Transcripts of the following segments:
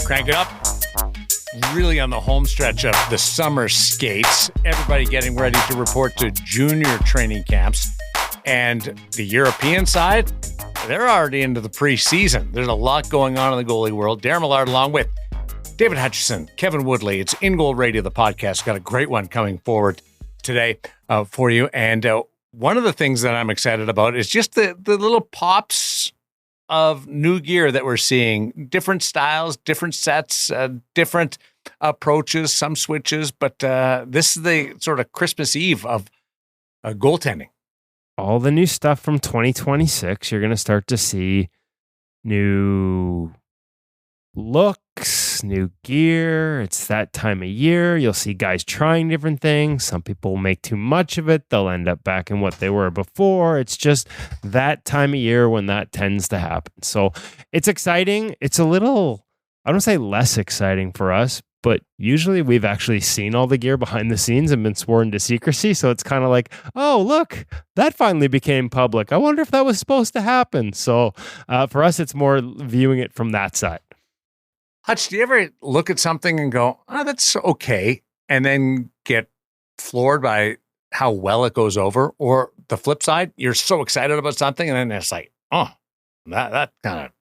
Crank it up. Really on the home stretch of the summer skates. Everybody getting ready to report to junior training camps. And the European side, they're already into the preseason. There's a lot going on in the goalie world. Darren Millard along with David Hutchison, Kevin Woodley. It's InGoal Radio, the podcast. Got a great one coming forward today for you. And one of the things that I'm excited about is just the little pops of new gear that we're seeing. Different styles, different sets, different approaches, some switches. But this is the sort of Christmas Eve of goaltending. All the new stuff from 2026, you're going to start to see new looks, new gear. It's that time of year. You'll see guys trying different things. Some people make too much of it. They'll end up back in what they were before. It's just that time of year when that tends to happen. So it's exciting. It's a little, I don't say less exciting for us, but usually we've actually seen all the gear behind the scenes and been sworn to secrecy. So it's kind of like, oh, look, that finally became public. I wonder if that was supposed to happen. So for us, it's more viewing it from that side. Hutch, do you ever look at something and go, oh, that's okay, and then get floored by how well it goes over? Or the flip side, you're so excited about something, and then it's like, oh, that kind of...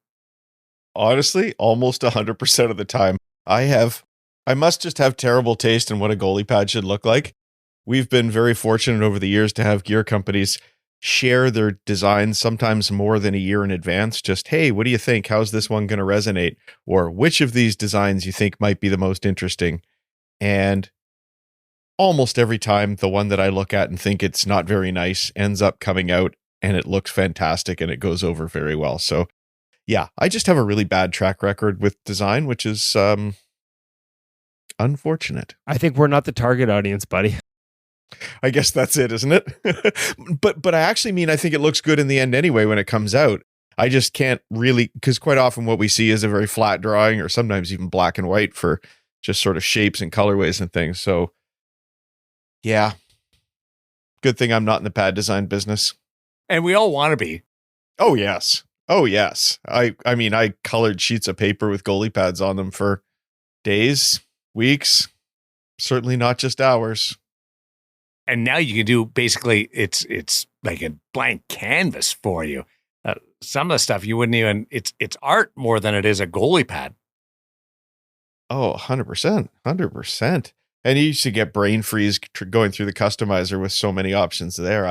Honestly, almost 100% of the time. I must just have terrible taste in what a goalie pad should look like. We've been very fortunate over the years to have gear companies share their designs sometimes more than a year in advance. Just, hey, what do you think? How's this one going to resonate? Or which of these designs you think might be the most interesting? And almost every time, the one that I look at and think it's not very nice ends up coming out and it looks fantastic and it goes over very well. So yeah, I just have a really bad track record with design, which is unfortunate. I think we're not the target audience, buddy. I guess that's it, isn't it? but I actually mean, I think it looks good in the end anyway when it comes out. I just can't really, because quite often what we see is a very flat drawing or sometimes even black and white for just sort of shapes and colorways and things. So yeah, good thing I'm not in the pad design business. And we all want to be. Oh, yes. Oh, yes. I mean, I colored sheets of paper with goalie pads on them for days, weeks, certainly not just hours. And now you can do basically, it's like a blank canvas for you. Some of the stuff you wouldn't even, it's art more than it is a goalie pad. Oh, 100%. 100%. And you used to get brain freeze going through the customizer with so many options there.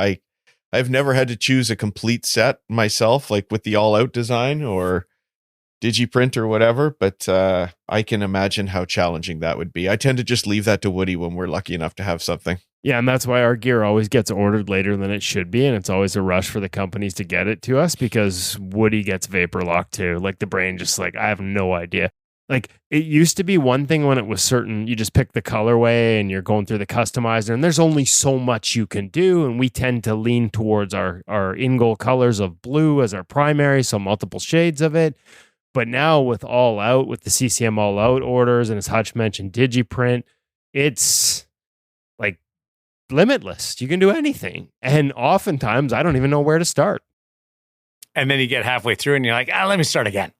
I've never had to choose a complete set myself, like with the all-out design or digiprint or whatever, but I can imagine how challenging that would be. I tend to just leave that to Woody when we're lucky enough to have something. Yeah, and that's why our gear always gets ordered later than it should be, and it's always a rush for the companies to get it to us because Woody gets vapor locked too. Like the brain just like, I have no idea. Like it used to be one thing when it was certain, you just pick the colorway and you're going through the customizer and there's only so much you can do. And we tend to lean towards our InGoal colors of blue as our primary, so multiple shades of it. But now with all out, with the CCM all out orders, and as Hutch mentioned, digiprint, it's like limitless. You can do anything. And oftentimes I don't even know where to start. And then you get halfway through and you're like, let me start again.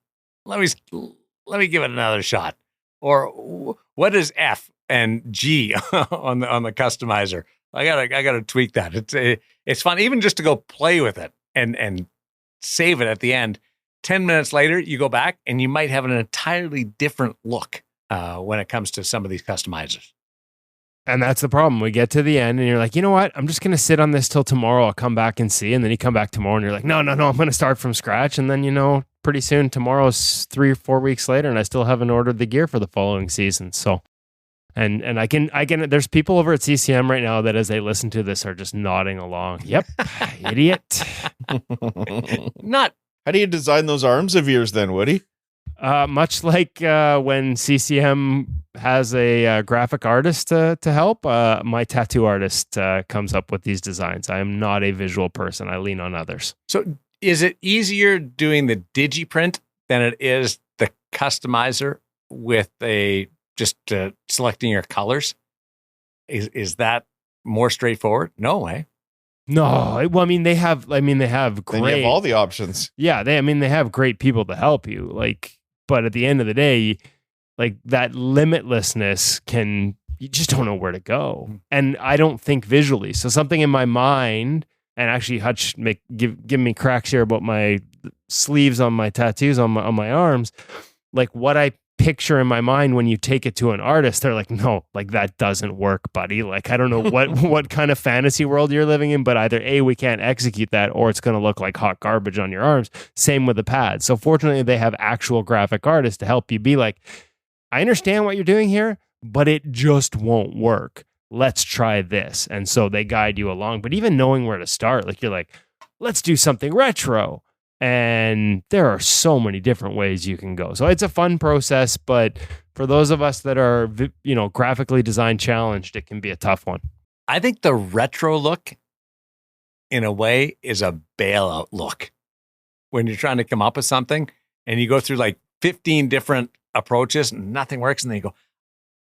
Let me give it another shot. Or what is F and G on the customizer? I gotta tweak that. It's fun, even just to go play with it and save it at the end. 10 minutes later, you go back and you might have an entirely different look when it comes to some of these customizers. And that's the problem. We get to the end and you're like, you know what? I'm just going to sit on this till tomorrow. I'll come back and see. And then you come back tomorrow and you're like, no, I'm going to start from scratch. And then, pretty soon tomorrow's 3 or 4 weeks later and I still haven't ordered the gear for the following season. So, and I can, there's people over at CCM right now that as they listen to this are just nodding along. Yep. Idiot. Not. How do you design those arms of yours then, Woody? Much like when CCM has a graphic artist to help, my tattoo artist comes up with these designs. I am not a visual person. I lean on others. So is it easier doing the digiprint than it is the customizer with selecting your colors? Is that more straightforward? No way. No, well, they have great. Then you have all the options. Yeah, they have great people to help you. But at the end of the day, like that limitlessness you just don't know where to go. And I don't think visually. So something in my mind, and actually Hutch give me cracks here about my sleeves on my tattoos on my arms, like what I picture in my mind when you take it to an artist, they're like, no, like that doesn't work, buddy. Like, I don't know what kind of fantasy world you're living in, but either A, we can't execute that, or it's going to look like hot garbage on your arms. Same with the pads. So fortunately, they have actual graphic artists to help you be like, I understand what you're doing here, but it just won't work. Let's try this. And so they guide you along. But even knowing where to start, like you're like, let's do something retro. And there are so many different ways you can go. So it's a fun process, but for those of us that are, graphically design challenged, it can be a tough one. I think the retro look, in a way, is a bailout look. When you're trying to come up with something and you go through like 15 different approaches and nothing works, and then you go,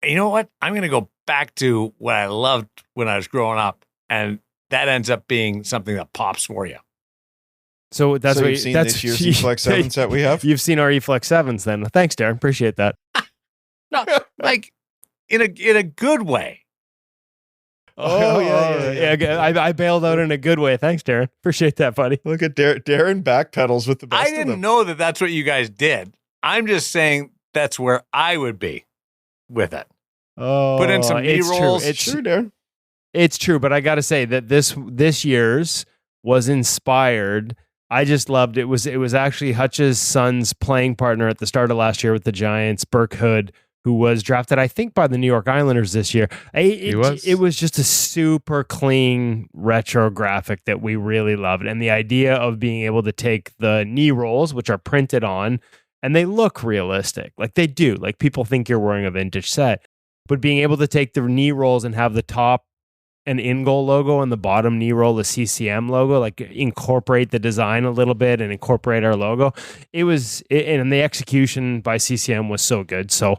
you know what? I'm going to go back to what I loved when I was growing up. And that ends up being something that pops for you. So that's what you've seen this year's E-Flex 7s that we have? You've seen our E-Flex 7s then. Thanks, Darren. Appreciate that. No, like in a good way. Yeah. I bailed out in a good way. Thanks, Darren. Appreciate that, buddy. Look at Darren backpedals with the best I of them. didn't know that that's what you guys did. I'm just saying that's where I would be with it. Oh, put in some B-rolls. It's true, Darren. It's true, but I got to say that this year's was inspired. I just loved it. It was actually Hutch's son's playing partner at the start of last year with the Giants, Burke Hood, who was drafted, I think, by the New York Islanders this year. It was just a super clean retro graphic that we really loved. And the idea of being able to take the knee rolls, which are printed on, and they look realistic. Like they do. Like people think you're wearing a vintage set. But being able to take the knee rolls and have the top an InGoal logo and the bottom knee roll, the CCM logo, like incorporate the design a little bit and incorporate our logo. And the execution by CCM was so good. So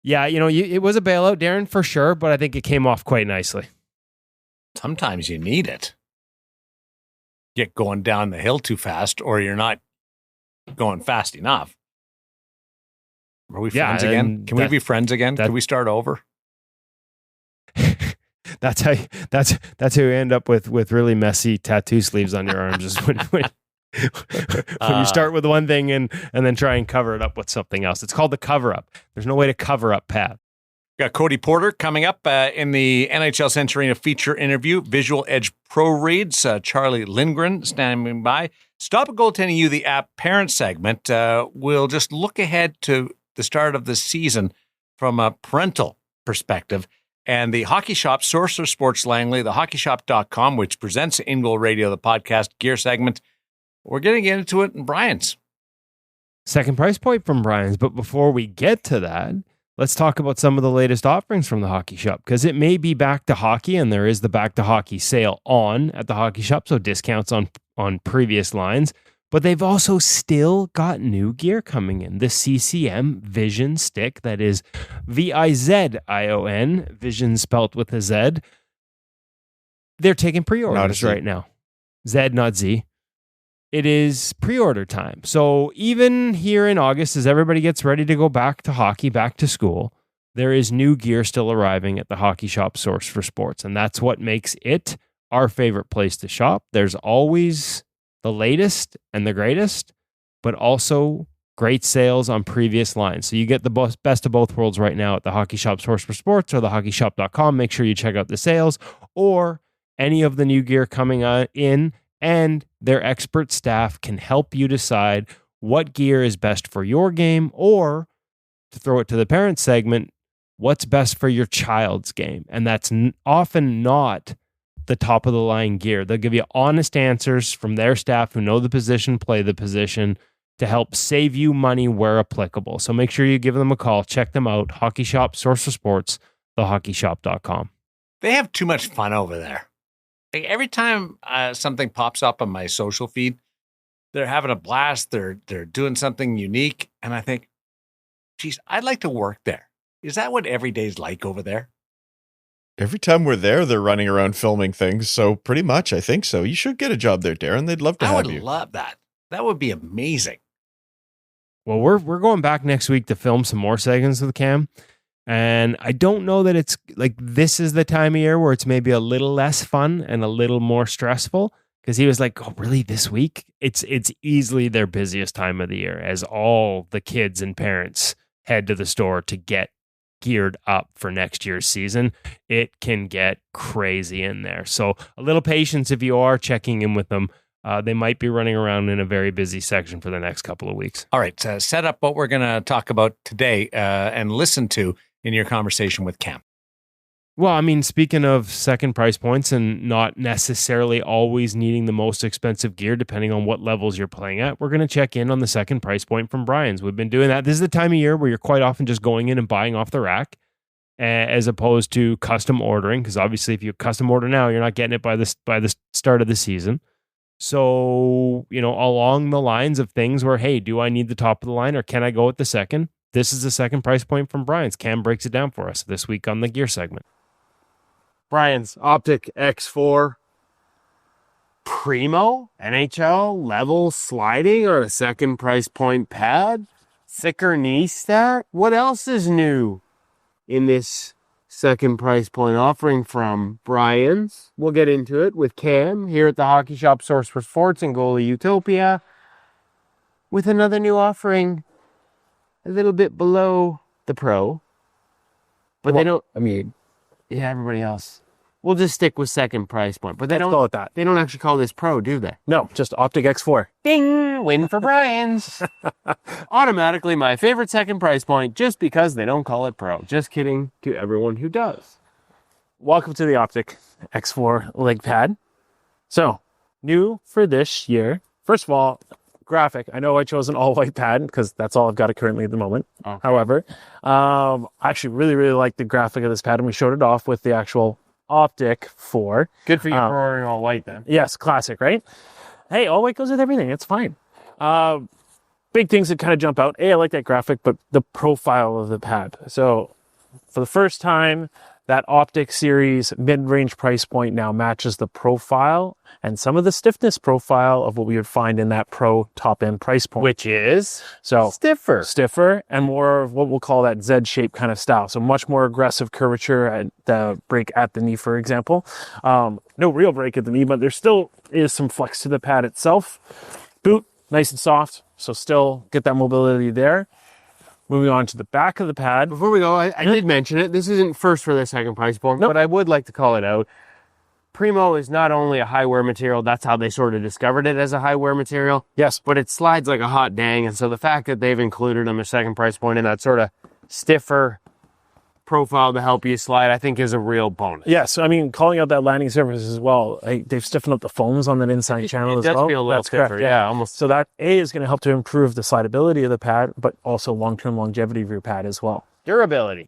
yeah, it was a bailout, Darren, for sure, but I think it came off quite nicely. Sometimes you need it. Get going down the hill too fast, or you're not going fast enough. Are we friends again? Can we be friends again? Can we start over? That's how you end up with really messy tattoo sleeves on your arms. Is when you start with one thing and then try and cover it up with something else. It's called the cover up. There's no way to cover up, Pat. Got Cody Porter coming up in the NHL Centurina feature interview. Visual Edge Pro Reads. Charlie Lindgren standing by. Stop at Goaltending You, the app parent segment. We'll just look ahead to the start of the season from a parental perspective. And the Hockey Shop, source of sports Langley, thehockeyshop.com, which presents InGoal Radio, the podcast gear segment. We're going to get into it in Brian's. Second price point from Brian's. But before we get to that, let's talk about some of the latest offerings from the Hockey Shop, because it may be back to hockey, and there is the back to hockey sale on at the Hockey Shop, so discounts on previous lines. But they've also still got new gear coming in. The CCM Vision Stick, that is Vizion, Vision spelt with a Z. They're taking pre-orders right now. Z, not Z. It is pre-order time. So even here in August, as everybody gets ready to go back to hockey, back to school, there is new gear still arriving at the Hockey Shop source for sports. And that's what makes it our favorite place to shop. There's always the latest and the greatest, but also great sales on previous lines. So you get the best of both worlds right now at the Hockey Shop source for sports or thehockeyshop.com. Make sure you check out the sales or any of the new gear coming in, and their expert staff can help you decide what gear is best for your game, or to throw it to the parent segment, what's best for your child's game. And that's often not the top of the line gear. They'll give you honest answers from their staff who know the position, play the position, to help save you money where applicable. So make sure you give them a call. Check them out. Hockey Shop, source for sports, thehockeyshop.com. They have too much fun over there. Like every time something pops up on my social feed, they're having a blast. They're doing something unique. And I think, geez, I'd like to work there. Is that what every day's like over there? Every time we're there, they're running around filming things. So pretty much, I think so. You should get a job there, Darren. They'd love to have you. I would love that. That would be amazing. Well, we're going back next week to film some more segments with Cam. And I don't know that it's like this is the time of year where it's maybe a little less fun and a little more stressful, because he was like, oh, really, this week? It's easily their busiest time of the year as all the kids and parents head to the store to get geared up for next year's season. It can get crazy in there. So a little patience if you are checking in with them. They might be running around in a very busy section for the next couple of weeks. All right, set up what we're going to talk about today and listen to in your conversation with Cam. Well, I mean, speaking of second price points and not necessarily always needing the most expensive gear, depending on what levels you're playing at, we're going to check in on the second price point from Brian's. We've been doing that. This is the time of year where you're quite often just going in and buying off the rack as opposed to custom ordering, because obviously if you custom order now, you're not getting it by the start of the season. So, along the lines of things where, hey, do I need the top of the line or can I go with the second? This is the second price point from Brian's. Cam breaks it down for us this week on the gear segment. Brian's Optik X4 Primo NHL level sliding on a second price point pad. Thicker knee stack. What else is new in this second price point offering from Brian's? We'll get into it with Cam here at the Hockey Shop Source for Sports and Goalie Utopia with another new offering a little bit below the pro. But they don't, everybody else. We'll just stick with second price point. But they don't call it that. They don't actually call this pro, do they? No, just Optik X4. Ding! Win for Brian's. Automatically my favorite second price point just because they don't call it pro. Just kidding to everyone who does. Welcome to the Optik X4 leg pad. So, new for this year. First of all, graphic. I know I chose an all-white pad because that's all I've got currently at the moment. Okay. However, I actually really, really like the graphic of this pad, and we showed it off with the actual Optik 4. Good for you for ordering all white then. Yes, classic, right? Hey, all white goes with everything. It's fine. Big things that kind of jump out. I like that graphic, but the profile of the pad. So for the first time, that Optik series mid-range price point now matches the profile and some of the stiffness profile of what we would find in that pro top-end price point. Which is So stiffer and more of what we'll call that Z-shape kind of style. So much more aggressive curvature at the break at the knee, for example. No real break at the knee, but there still is some flex to the pad itself. Boot, nice and soft, so still get that mobility there. Moving on to the back of the pad. Before we go, I did mention it. This isn't first for the second price point, but I would like to call it out. Primo is not only a high wear material, that's how they sort of discovered it as a high wear material. Yes. But it slides like a hot dang. And so the fact that they've included them a second price point in that sort of stiffer profile to help you slide, I think is a real bonus. Yes, I mean, calling out that landing surface as well. They've stiffened up the foams on that inside channel as well. It does feel a little That's stiffer, correct, yeah, almost. So that is going to help to improve the slidability of the pad, but also long-term longevity of your pad as well. Durability.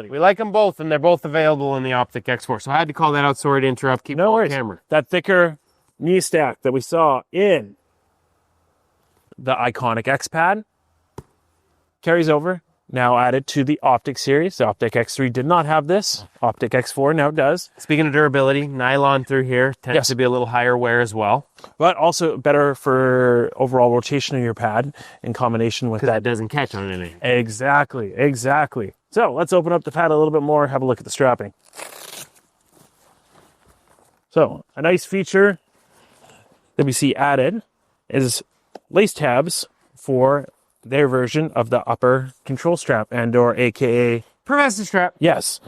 We like them both, and they're both available in the Optik X4. So I had to call that out. Sorry to interrupt. Keep No on worries. camera. That thicker knee stack that we saw in the iconic X pad carries over. Now added to the Optik series. The Optik X3 did not have this. Optik X4 now does. Speaking of durability, nylon through here tends to be a little higher wear as well. But also better for overall rotation of your pad in combination with Because that. that doesn't catch on anything. Exactly. So let's open up the pad a little bit more, have a look at the strapping. So a nice feature that we see added is lace tabs for their version of the upper control strap and or AKA Professor strap. yes.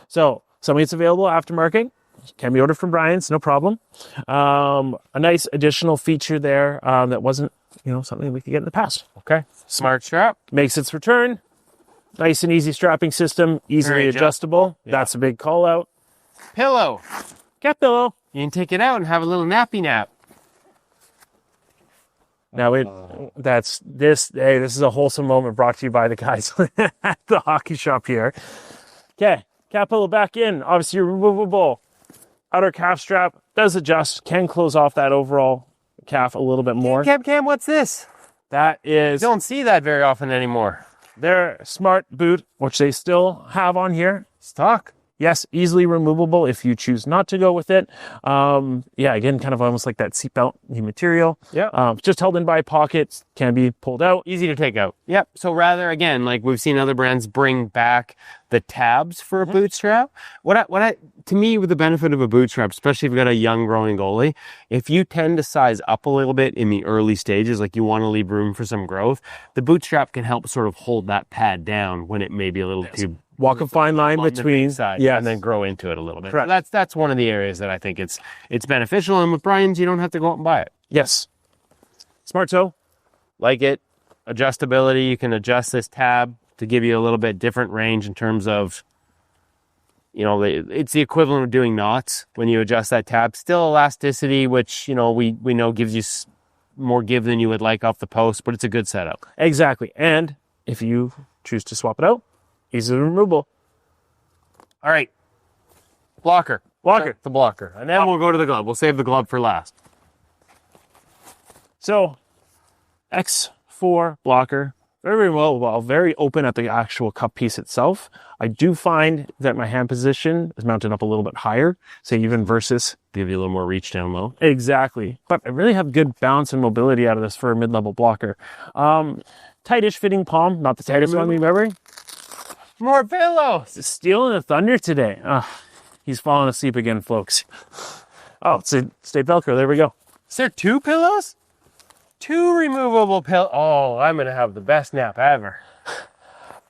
So some of it's available aftermarket. Can be ordered from Brian's, no problem. A nice additional feature there that wasn't, something we could get in the past. Okay. Smart strap. Makes its return. Nice and easy strapping system, easily Very adjustable. Yeah. That's a big call out. Pillow. Cat pillow. You can take it out and have a little nappy nap. Now this is a wholesome moment brought to you by the guys at the hockey shop here. Okay, cat pillow back in, obviously removable. Outer calf strap does adjust, can close off that overall calf a little bit more. Cam, what's this? That is You don't see that very often anymore. their smart boot, which they still have on here. Stock. Yes, easily removable if you choose not to go with it. Again, kind of almost like that seatbelt material. Yeah. Just held in by pockets, can be pulled out. Easy to take out. Yep. So rather, again, like we've seen other brands bring back the tabs for a boot strap. To me, with the benefit of a boot strap, especially if you've got a young growing goalie, if you tend to size up a little bit in the early stages, like you want to leave room for some growth, the boot strap can help sort of hold that pad down when it may be a little too walk a fine line between side, yes, and then grow into it a little bit. Correct. So that's one of the areas that I think it's beneficial. And with Brian's, you don't have to go out and buy it. Yes. Smart toe. Like it, adjustability. You can adjust this tab to give you a little bit different range in terms of, it's the equivalent of doing knots when you adjust that tab. Still elasticity, which, we know gives you more give than you would like off the post, but it's a good setup. Exactly. And if you choose to swap it out, easily removable. All right. Blocker. The blocker. And then we'll go to the glove. We'll save the glove for last. So, X4 blocker, very well, very open at the actual cup piece itself. I do find that my hand position is mounted up a little bit higher, say even versus. Give you a little more reach down low. Exactly. But I really have good balance and mobility out of this for a mid-level blocker. Tightish fitting palm, not the tightest one we've ever. More pillows. Stealing the thunder today. He's falling asleep again, folks. Oh, it's a stay Velcro. There we go. Is there 2 pillows? 2 removable pillows. Oh, I'm going to have the best nap ever.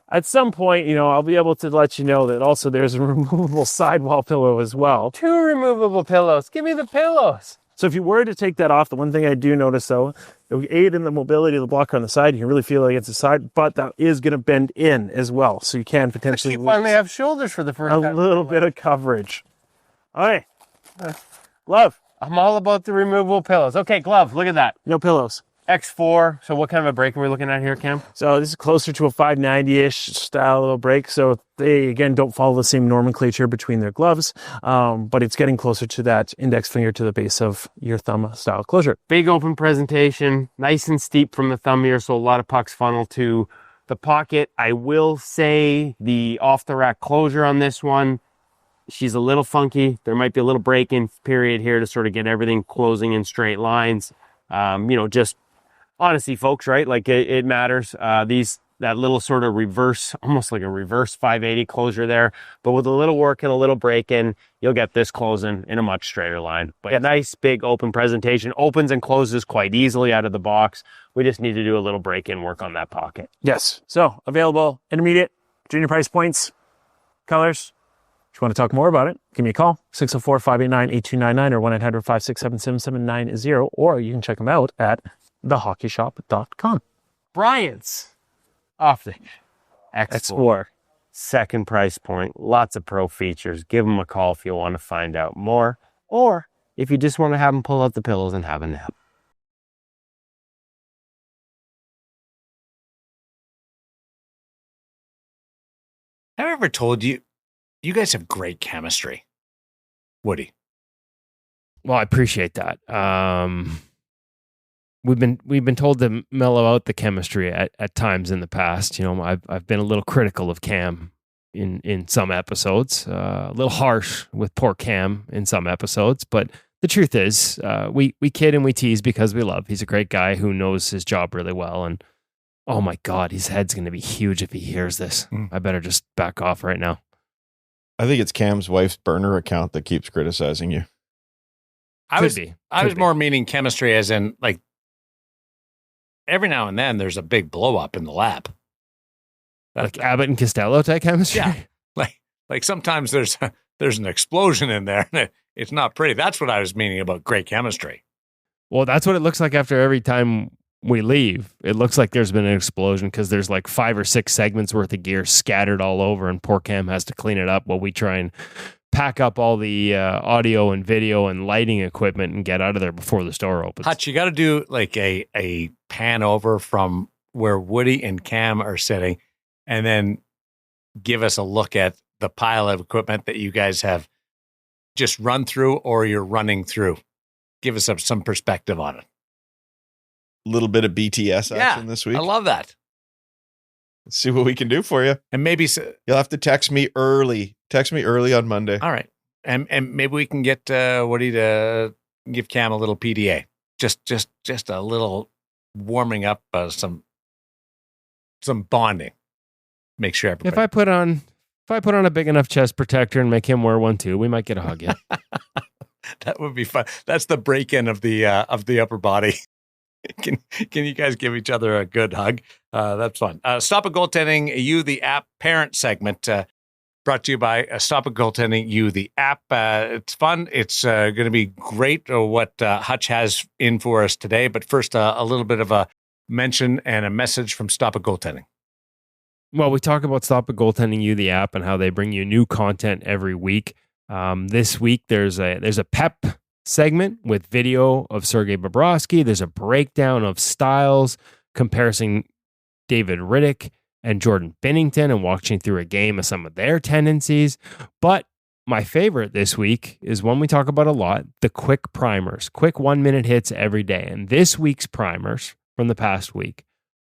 At some point, I'll be able to let you know that also there's a removable sidewall pillow as well. 2 removable pillows. Give me the pillows. So if you were to take that off, the one thing I do notice, though, it will aid in the mobility of the blocker on the side. You can really feel it against the side, but that is going to bend in as well. So you can potentially You finally have shoulders for the first time. A little bit of coverage. All right. Glove. I'm all about the removable pillows. Okay, glove. Look at that. No pillows. X4. So what kind of a break are we looking at here, Cam? So this is closer to a 590-ish style of break. So they, again, don't follow the same nomenclature between their gloves, but it's getting closer to that index finger to the base of your thumb style closure. Big open presentation, nice and steep from the thumb here, so a lot of pucks funnel to the pocket. I will say the off-the-rack closure on this one, she's a little funky. There might be a little break-in period here to sort of get everything closing in straight lines. Just honesty, folks, right? Like it matters. That little sort of reverse, almost like a reverse 580 closure there. But with a little work and a little break in, you'll get this closing in a much straighter line. But a nice big open presentation, opens and closes quite easily out of the box. We just need to do a little break in work on that pocket. Yes. So available intermediate, junior price points, colors. If you want to talk more about it, give me a call, 604-589-8299 or 1-800-567-7790, or you can check them out at thehockeyshop.com. Bryant's Optik X4. Second price point, lots of pro features. Give them a call if you want to find out more, or if you just want to have them pull out the pillows and have a nap. Have I ever told you, you guys have great chemistry, Woody? Well, I appreciate that. We've been told to mellow out the chemistry at times in the past. I've been a little critical of Cam in some episodes, a little harsh with poor Cam in some episodes. But the truth is, we kid and we tease because we love. He's a great guy who knows his job really well. And oh my God, his head's going to be huge if he hears this. I better just back off right now. I think it's Cam's wife's burner account that keeps criticizing you. I was more meaning chemistry as in like every now and then there's a big blow up in the lab. Like Abbott and Costello type chemistry? Yeah. Like sometimes there's an explosion in there. It's not pretty. That's what I was meaning about great chemistry. Well, that's what it looks like after every time we leave. It looks like there's been an explosion because there's like 5 or 6 segments worth of gear scattered all over, and poor Cam has to clean it up while we try and pack up all the audio and video and lighting equipment and get out of there before the store opens. Hutch, you got to do like a pan over from where Woody and Cam are sitting, and then give us a look at the pile of equipment that you guys have just run through or you're running through. Give us some perspective on it. A little bit of BTS action this week. I love that. Let's see what we can do for you. And maybe you'll have to text me early Text me early on Monday. All right. And maybe we can get Woody to give Cam a little PDA. Just a little warming up, some bonding. Make sure everybody. If I put on a big enough chest protector and make him wear one too, we might get a hug. Yeah. That would be fun. That's the break-in of the upper body. Can you guys give each other a good hug? That's fun. Stop It Goaltending You, the app parent segment, brought to you by Stop It Goaltending You, the app. It's fun. It's going to be great what Hutch has in for us today. But first, a little bit of a mention and a message from Stop It Goaltending. Well, we talk about Stop It Goaltending You, the app, and how they bring you new content every week. This week, there's a pep segment with video of Sergei Bobrovsky. There's a breakdown of styles, comparing David Riddick and Jordan Binnington and watching through a game of some of their tendencies. But my favorite this week is one we talk about a lot, the quick primers, quick 1-minute hits every day. And this week's primers from the past week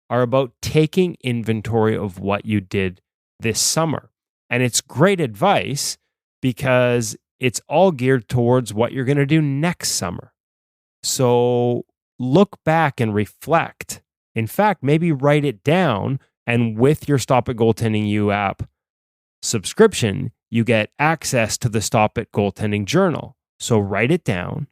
are about taking inventory of what you did this summer. And it's great advice because it's all geared towards what you're going to do next summer. So look back and reflect. In fact, maybe write it down. And with your Stop It Goaltending You app subscription, you get access to the Stop It Goaltending Journal. So write it down,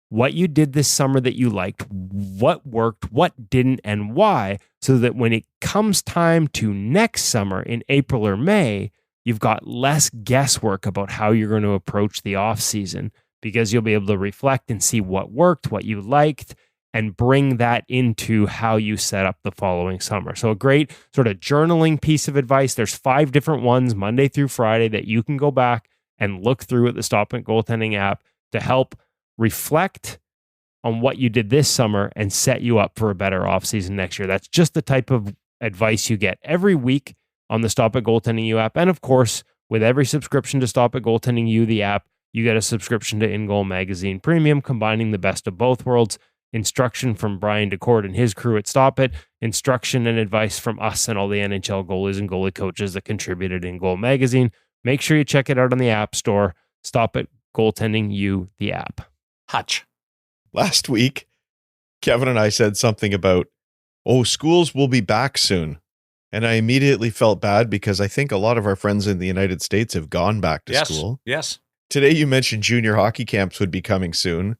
what you did this summer that you liked, what worked, what didn't, and why, so that when it comes time to next summer in April or May, you've got less guesswork about how you're going to approach the off season, because you'll be able to reflect and see what worked, what you liked, and bring that into how you set up the following summer. So a great sort of journaling piece of advice. There's 5 different ones Monday through Friday that you can go back and look through at the Stop It Goaltending app to help reflect on what you did this summer and set you up for a better offseason next year. That's just the type of advice you get every week on the Stop It Goaltending You app. And of course, with every subscription to Stop It Goaltending You, the app, you get a subscription to InGoal Magazine Premium, combining the best of both worlds. Instruction from Brian DeCord and his crew at Stop It, instruction and advice from us and all the NHL goalies and goalie coaches that contributed in InGoal Magazine. Make sure you check it out on the App Store. Stop It Goaltending You, the app. Hutch. Last week, Kevin and I said something about, schools will be back soon. And I immediately felt bad because I think a lot of our friends in the United States have gone back to school. Yes. Today, you mentioned junior hockey camps would be coming soon.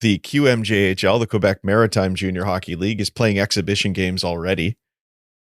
The QMJHL, the Quebec Maritime Junior Hockey League, is playing exhibition games already.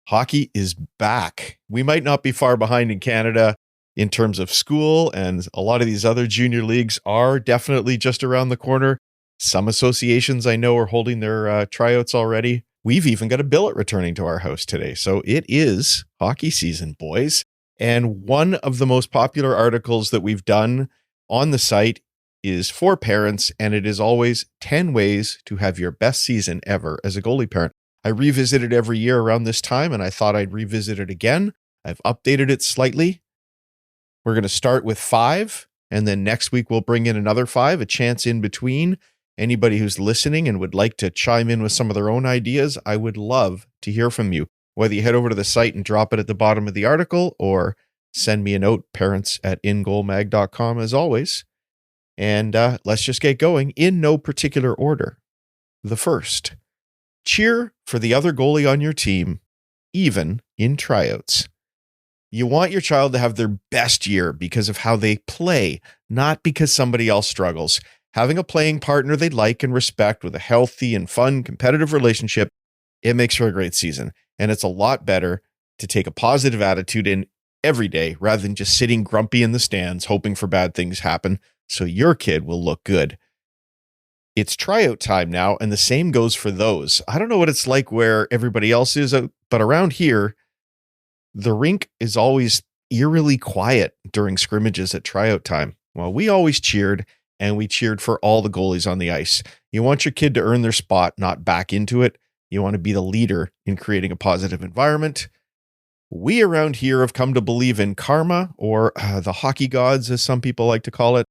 Hockey is back. We might not be far behind in Canada in terms of school, and a lot of these other junior leagues are definitely just around the corner. Some associations I know are holding their tryouts already. We've even got a billet returning to our house today. So it is hockey season, boys. And one of the most popular articles that we've done on the site is for parents, and it is always 10 ways to have your best season ever as a goalie parent. I revisit it every year around this time, and I thought I'd revisit it again. I've updated it slightly. We're going to start with 5, and then next week we'll bring in another 5, a chance in between. Anybody who's listening and would like to chime in with some of their own ideas, I would love to hear from you. Whether you head over to the site and drop it at the bottom of the article, or send me a note, parents@ingoalmag.com as always. And let's just get going in no particular order. The first, cheer for the other goalie on your team, even in tryouts. You want your child to have their best year because of how they play, not because somebody else struggles. Having a playing partner they like and respect with a healthy and fun, competitive relationship, it makes for a great season. And it's a lot better to take a positive attitude in every day rather than just sitting grumpy in the stands, hoping for bad things happen so your kid will look good. It's tryout time now, and the same goes for those. I don't know what it's like where everybody else is, but around here, the rink is always eerily quiet during scrimmages at tryout time. Well, we always cheered, and we cheered for all the goalies on the ice. You want your kid to earn their spot, not back into it. You want to be the leader in creating a positive environment. We around here have come to believe in karma, or the hockey gods, as some people like to call it.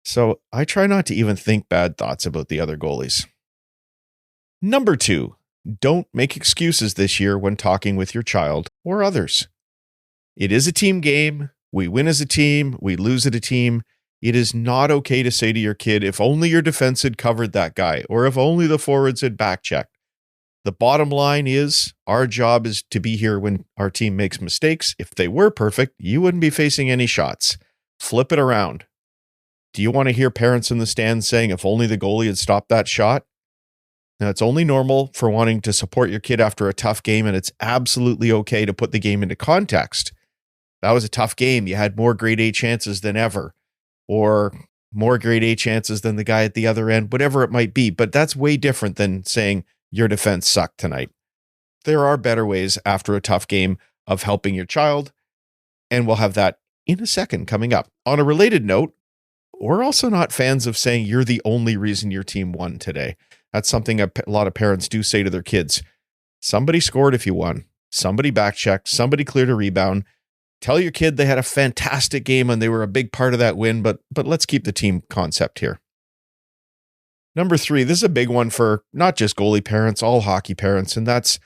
So I try not to even think bad thoughts about the other goalies. Number 2, don't make excuses this year when talking with your child or others. It is a team game. We win as a team. We lose as a team. It is not okay to say to your kid, if only your defense had covered that guy, or if only the forwards had back checked. The bottom line is our job is to be here when our team makes mistakes. If they were perfect, you wouldn't be facing any shots. Flip it around. Do you want to hear parents in the stands saying, if only the goalie had stopped that shot? Now, it's only normal for wanting to support your kid after a tough game, and it's absolutely okay to put the game into context. That was a tough game. You had more grade A chances than ever, or more grade A chances than the guy at the other end, whatever it might be. But that's way different than saying your defense sucked tonight. There are better ways after a tough game of helping your child, and we'll have that in a second coming up. On a related note, we're also not fans of saying you're the only reason your team won today. That's something a lot of parents do say to their kids. Somebody scored if you won. Somebody back-checked. Somebody cleared a rebound. Tell your kid they had a fantastic game and they were a big part of that win, but let's keep the team concept here. Number 3, this is a big one for not just goalie parents, all hockey parents, and that's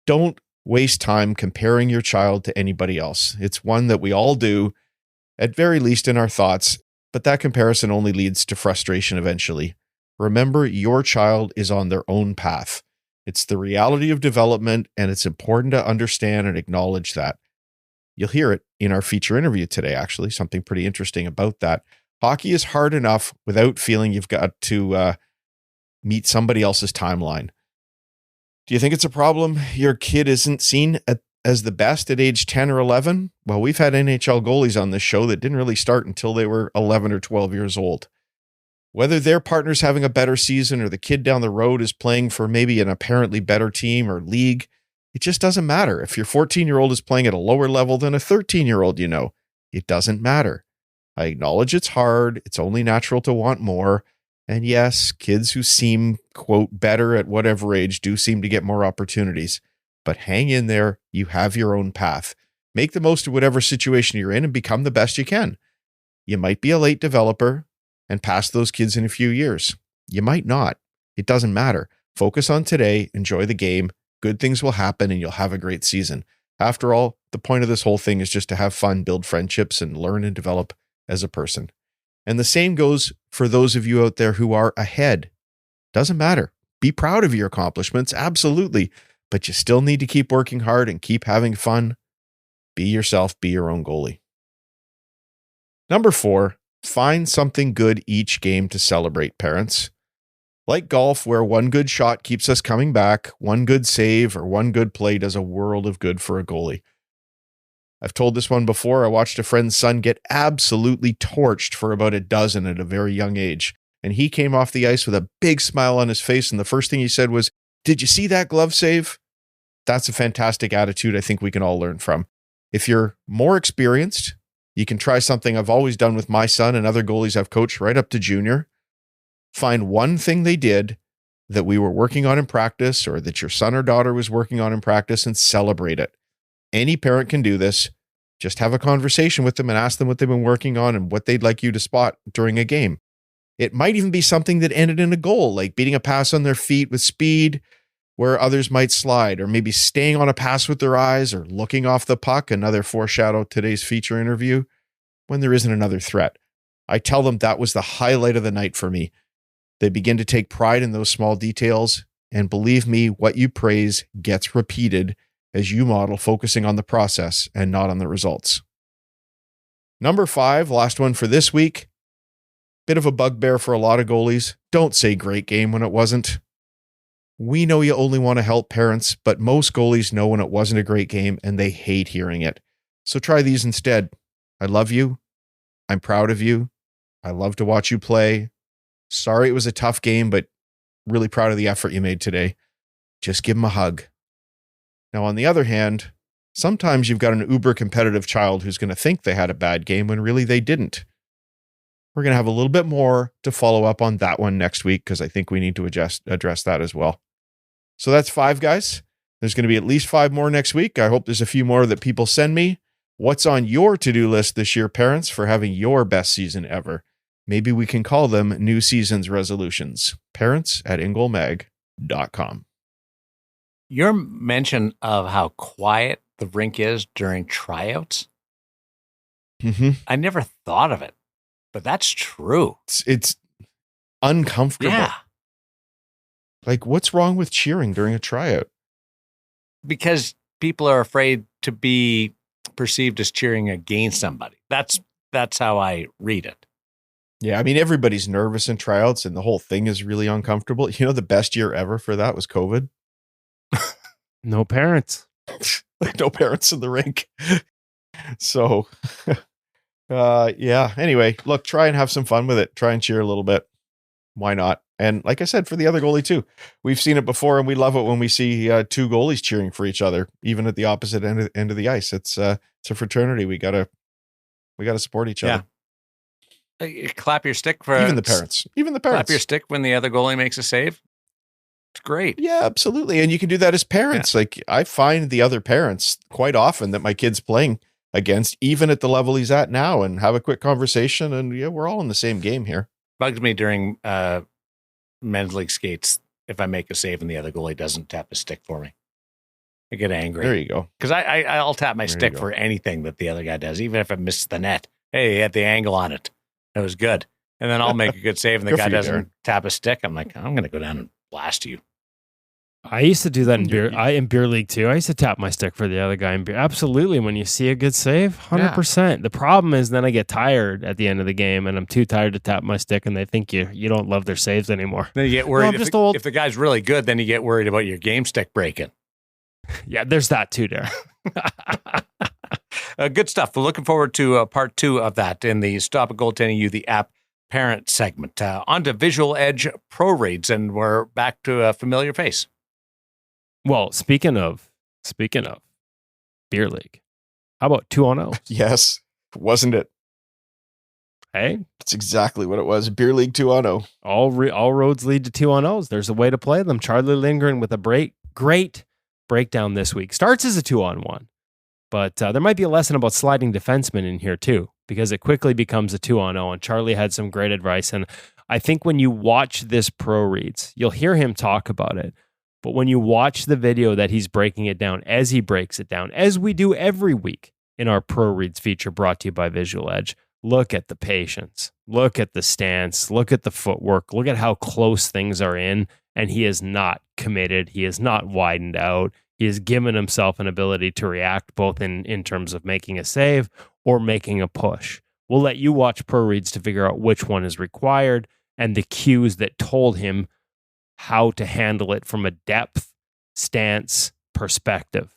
don't waste time comparing your child to anybody else. It's one that we all do, at very least in our thoughts, but that comparison only leads to frustration eventually. Remember, your child is on their own path. It's the reality of development, and it's important to understand and acknowledge that. You'll hear it in our feature interview today, actually, something pretty interesting about that. Hockey is hard enough without feeling you've got to meet somebody else's timeline. Do you think it's a problem your kid isn't seen as the best at age 10 or 11? Well, we've had NHL goalies on this show that didn't really start until they were 11 or 12 years old. Whether their partner's having a better season or the kid down the road is playing for maybe an apparently better team or league, it just doesn't matter. If your 14-year-old is playing at a lower level than a 13-year-old, it doesn't matter. I acknowledge it's hard. It's only natural to want more. And yes, kids who seem, quote, better at whatever age do seem to get more opportunities. But hang in there. You have your own path. Make the most of whatever situation you're in and become the best you can. You might be a late developer and pass those kids in a few years. You might not. It doesn't matter. Focus on today. Enjoy the game. Good things will happen and you'll have a great season. After all, the point of this whole thing is just to have fun, build friendships, and learn and develop as a person. And the same goes for those of you out there who are ahead. Doesn't matter. Be proud of your accomplishments, absolutely. But you still need to keep working hard and keep having fun. Be yourself, be your own goalie. Number 4, find something good each game to celebrate, parents. Like golf, where one good shot keeps us coming back, one good save or one good play does a world of good for a goalie. I've told this one before. I watched a friend's son get absolutely torched for about a dozen at a very young age. And he came off the ice with a big smile on his face. And the first thing he said was, "Did you see that glove save?" That's a fantastic attitude I think we can all learn from. If you're more experienced, you can try something I've always done with my son and other goalies I've coached right up to junior. Find one thing they did that we were working on in practice or that your son or daughter was working on in practice and celebrate it. Any parent can do this. Just have a conversation with them and ask them what they've been working on and what they'd like you to spot during a game. It might even be something that ended in a goal, like beating a pass on their feet with speed where others might slide, or maybe staying on a pass with their eyes or looking off the puck, another foreshadow today's feature interview, when there isn't another threat. I tell them that was the highlight of the night for me. They begin to take pride in those small details, and believe me, what you praise gets repeated as you model focusing on the process and not on the results. Number 5, last one for this week. Bit of a bugbear for a lot of goalies. Don't say great game when it wasn't. We know you only want to help parents, but most goalies know when it wasn't a great game and they hate hearing it. So try these instead. I love you. I'm proud of you. I love to watch you play. Sorry it was a tough game, but really proud of the effort you made today. Just give them a hug. Now, on the other hand, sometimes you've got an uber competitive child who's going to think they had a bad game when really they didn't. We're going to have a little bit more to follow up on that one next week because I think we need to address that as well. So that's 5, guys. There's going to be at least 5 more next week. I hope there's a few more that people send me. What's on your to-do list this year, parents, for having your best season ever? Maybe we can call them new season's resolutions. parents@ingoalmag.com. Your mention of how quiet the rink is during tryouts, Mhm. I never thought of it, but that's true. It's uncomfortable. Yeah, Like, what's wrong with cheering during a tryout? because people are afraid to be perceived as cheering against somebody. That's how I read it. Yeah, I mean, everybody's nervous in tryouts, and the whole thing is really uncomfortable. You know, the best year ever for that was COVID. No parents. Like, no parents in the rink. So, yeah. Anyway, look, try and have some fun with it. Try and cheer a little bit. Why not? And like I said, for the other goalie too, we've seen it before, and we love it when we see two goalies cheering for each other, even at the opposite end of the ice. It's a fraternity. We gotta support each other. Clap your stick for Even the parents. Clap your stick when the other goalie makes a save. It's great. Yeah, absolutely. And you can do that as parents. Like, I find the other parents quite often that my kid's playing against, even at the level he's at now, and have a quick conversation. And yeah, we're all in the same game here. Bugs me during men's league skates if I make a save and the other goalie doesn't tap his stick for me. I get angry. There you go. Because I'll tap my There you stick go. for anything that the other guy does, even if I miss the net. Hey, he had the angle on it. That was good. And then I'll make a good save and the Good guy for you, doesn't Darren. tap his stick. I'm like, I'm going to go down and blast you. I used to do that in beer league too. I used to tap my stick for the other guy in beer. Absolutely. When you see a good save, 100%. The problem is then I get tired at the end of the game and I'm too tired to tap my stick and they think you don't love their saves anymore. Then you get worried. I'm just old. If the guy's really good, then you get worried about your game stick breaking. Yeah, there's that too, Darren. Good stuff. We're looking forward to part 2 of that in the Stop It Goaltending You, the app parent segment. On to Visual Edge Pro Reads, and we're back to a familiar face. Well, speaking of beer league, how about 2-on-0? Yes. Wasn't it? Hey, That's exactly what it was. Beer League 2-0. all roads lead to 2-on-0s. There's a way to play them. Charlie Lindgren with a great breakdown this week. Starts as a 2-on-1, but there might be a lesson about sliding defensemen in here too, because it quickly becomes a 2-on-0. And Charlie had some great advice. And I think when you watch this Pro Reads, you'll hear him talk about it. But when you watch the video that he's breaking it down, as he breaks it down, as we do every week in our Pro Reads feature brought to you by Visual Edge, look at the patience, look at the stance, look at the footwork, look at how close things are in. And he is not committed. He is not widened out. He has given himself an ability to react both in terms of making a save or making a push. We'll let you watch Pro Reads to figure out which one is required and the cues that told him how to handle it from a depth, stance, perspective.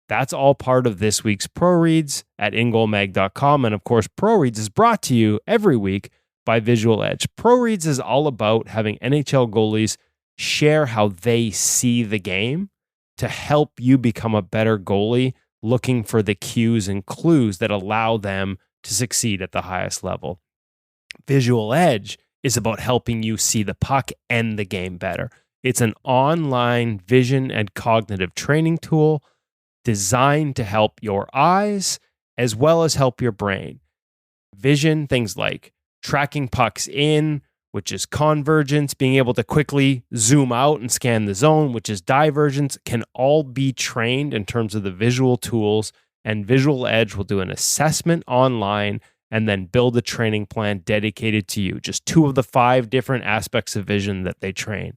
That's all part of this week's Pro Reads at InGoalMag.com. And of course, Pro Reads is brought to you every week by Visual Edge. Pro Reads is all about having NHL goalies share how they see the game to help you become a better goalie, looking for the cues and clues that allow them to succeed at the highest level. Visual Edge is about helping you see the puck and the game better. It's an online vision and cognitive training tool designed to help your eyes as well as help your brain. Vision, things like tracking pucks in, which is convergence, being able to quickly zoom out and scan the zone, which is divergence, can all be trained in terms of the visual tools. And Visual Edge will do an assessment online and then build a training plan dedicated to you. Just 2 of the 5 different aspects of vision that they train.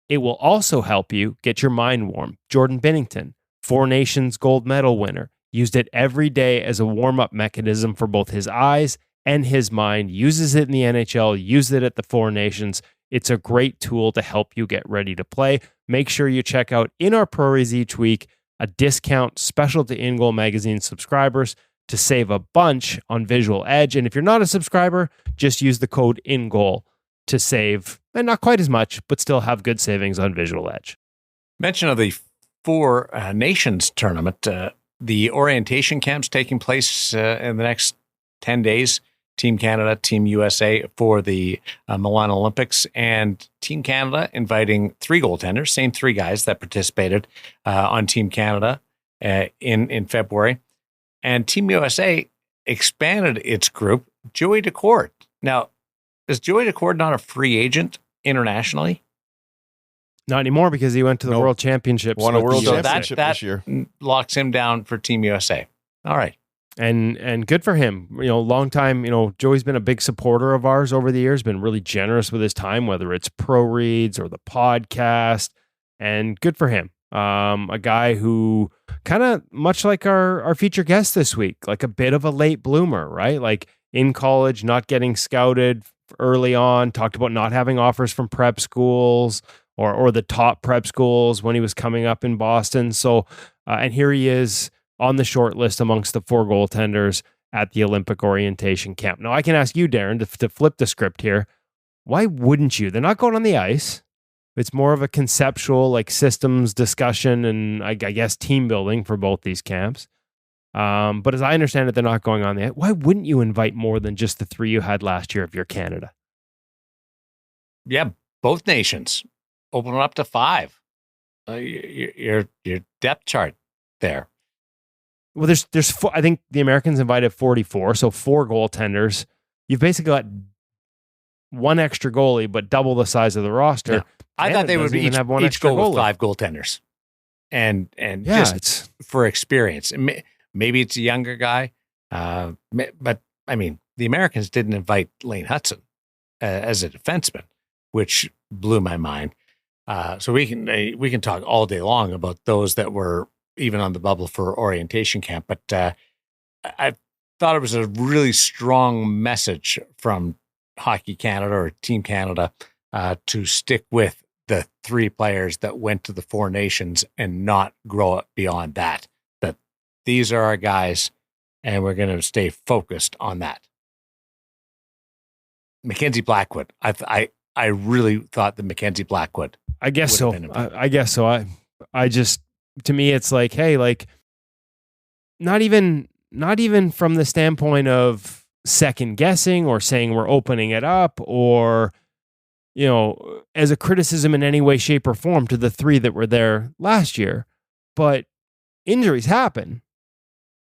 It will also help you get your mind warm. Jordan Binnington, 4 Nations gold medal winner, used it every day as a warm-up mechanism for both his eyes and his mind, uses it in the NHL, used it at the 4 Nations. It's a great tool to help you get ready to play. Make sure you check out in our Pro Reads each week a discount special to InGoal magazine subscribers to save a bunch on Visual Edge. And if you're not a subscriber, just use the code InGoal to save, and not quite as much, but still have good savings on Visual Edge. Mention of the 4 Nations tournament. The orientation camps taking place in the next 10 days. Team Canada, Team USA for the Milan Olympics, and Team Canada inviting 3 goaltenders, same 3 guys that participated on Team Canada in February. And Team USA expanded its group, Joey Daccord. Now, is Joey Daccord not a free agent internationally? Not anymore because he went to the Nope. World Championships. Won a with World the USA. Championship this year. Locks him down for Team USA. All right. And good for him. Long time, Joey's been a big supporter of ours over the years, been really generous with his time, whether it's pro reads or the podcast, and good for him. A guy who kind of much like our feature guest this week, like a bit of a late bloomer, right? Like in college, not getting scouted early on, talked about not having offers from prep schools or the top prep schools when he was coming up in Boston. So, and here he is on the short list amongst the 4 goaltenders at the Olympic orientation camp. Now, I can ask you, Darren, to flip the script here. Why wouldn't you? They're not going on the ice. It's more of a conceptual, like systems discussion and I guess team building for both these camps. But as I understand it, they're not going on the ice. Why wouldn't you invite more than just the 3 you had last year if you're Canada? Yeah, both nations. Open it up to 5. Your depth chart there. Well, there's 4, I think the Americans invited 44, so 4 goaltenders. You've basically got 1 extra goalie, but double the size of the roster. Yeah. I thought they would be each go with 5 goaltenders, and yeah, just for experience. Maybe it's a younger guy, but I mean, the Americans didn't invite Lane Hudson as a defenseman, which blew my mind. So we can talk all day long about those that were even on the bubble for orientation camp, but I thought it was a really strong message from Hockey Canada or Team Canada to stick with the 3 players that went to the 4 nations and not grow it beyond that. That these are our guys, and we're going to stay focused on that. Mackenzie Blackwood, I really thought that Mackenzie Blackwood. I guess so. I guess so. I just, to me, it's like, hey, like not even from the standpoint of second guessing or saying we're opening it up or, as a criticism in any way, shape, or form to the 3 that were there last year. But injuries happen.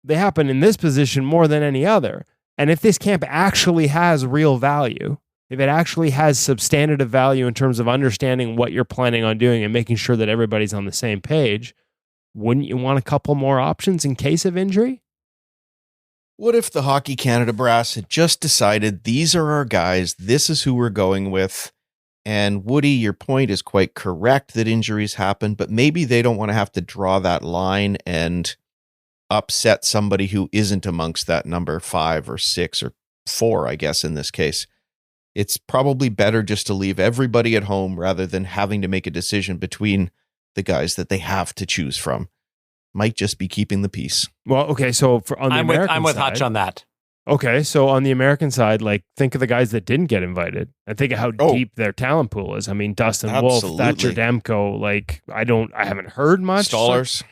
They happen in this position more than any other. And if this camp actually has real value, if it actually has substantive value in terms of understanding what you're planning on doing and making sure that everybody's on the same page, wouldn't you want a couple more options in case of injury? What if the Hockey Canada brass had just decided these are our guys, this is who we're going with, and Woody, your point is quite correct that injuries happen, but maybe they don't want to have to draw that line and upset somebody who isn't amongst that number 5 or 6 or 4, I guess, in this case. It's probably better just to leave everybody at home rather than having to make a decision between the guys that they have to choose from. Might just be keeping the peace. Well, okay, so I'm with side, Hutch on that. Okay, so on the American side, like think of the guys that didn't get invited and think of how deep their talent pool is. I mean, Dustin Wolf, Thatcher Demko, like I haven't heard much. Stallers.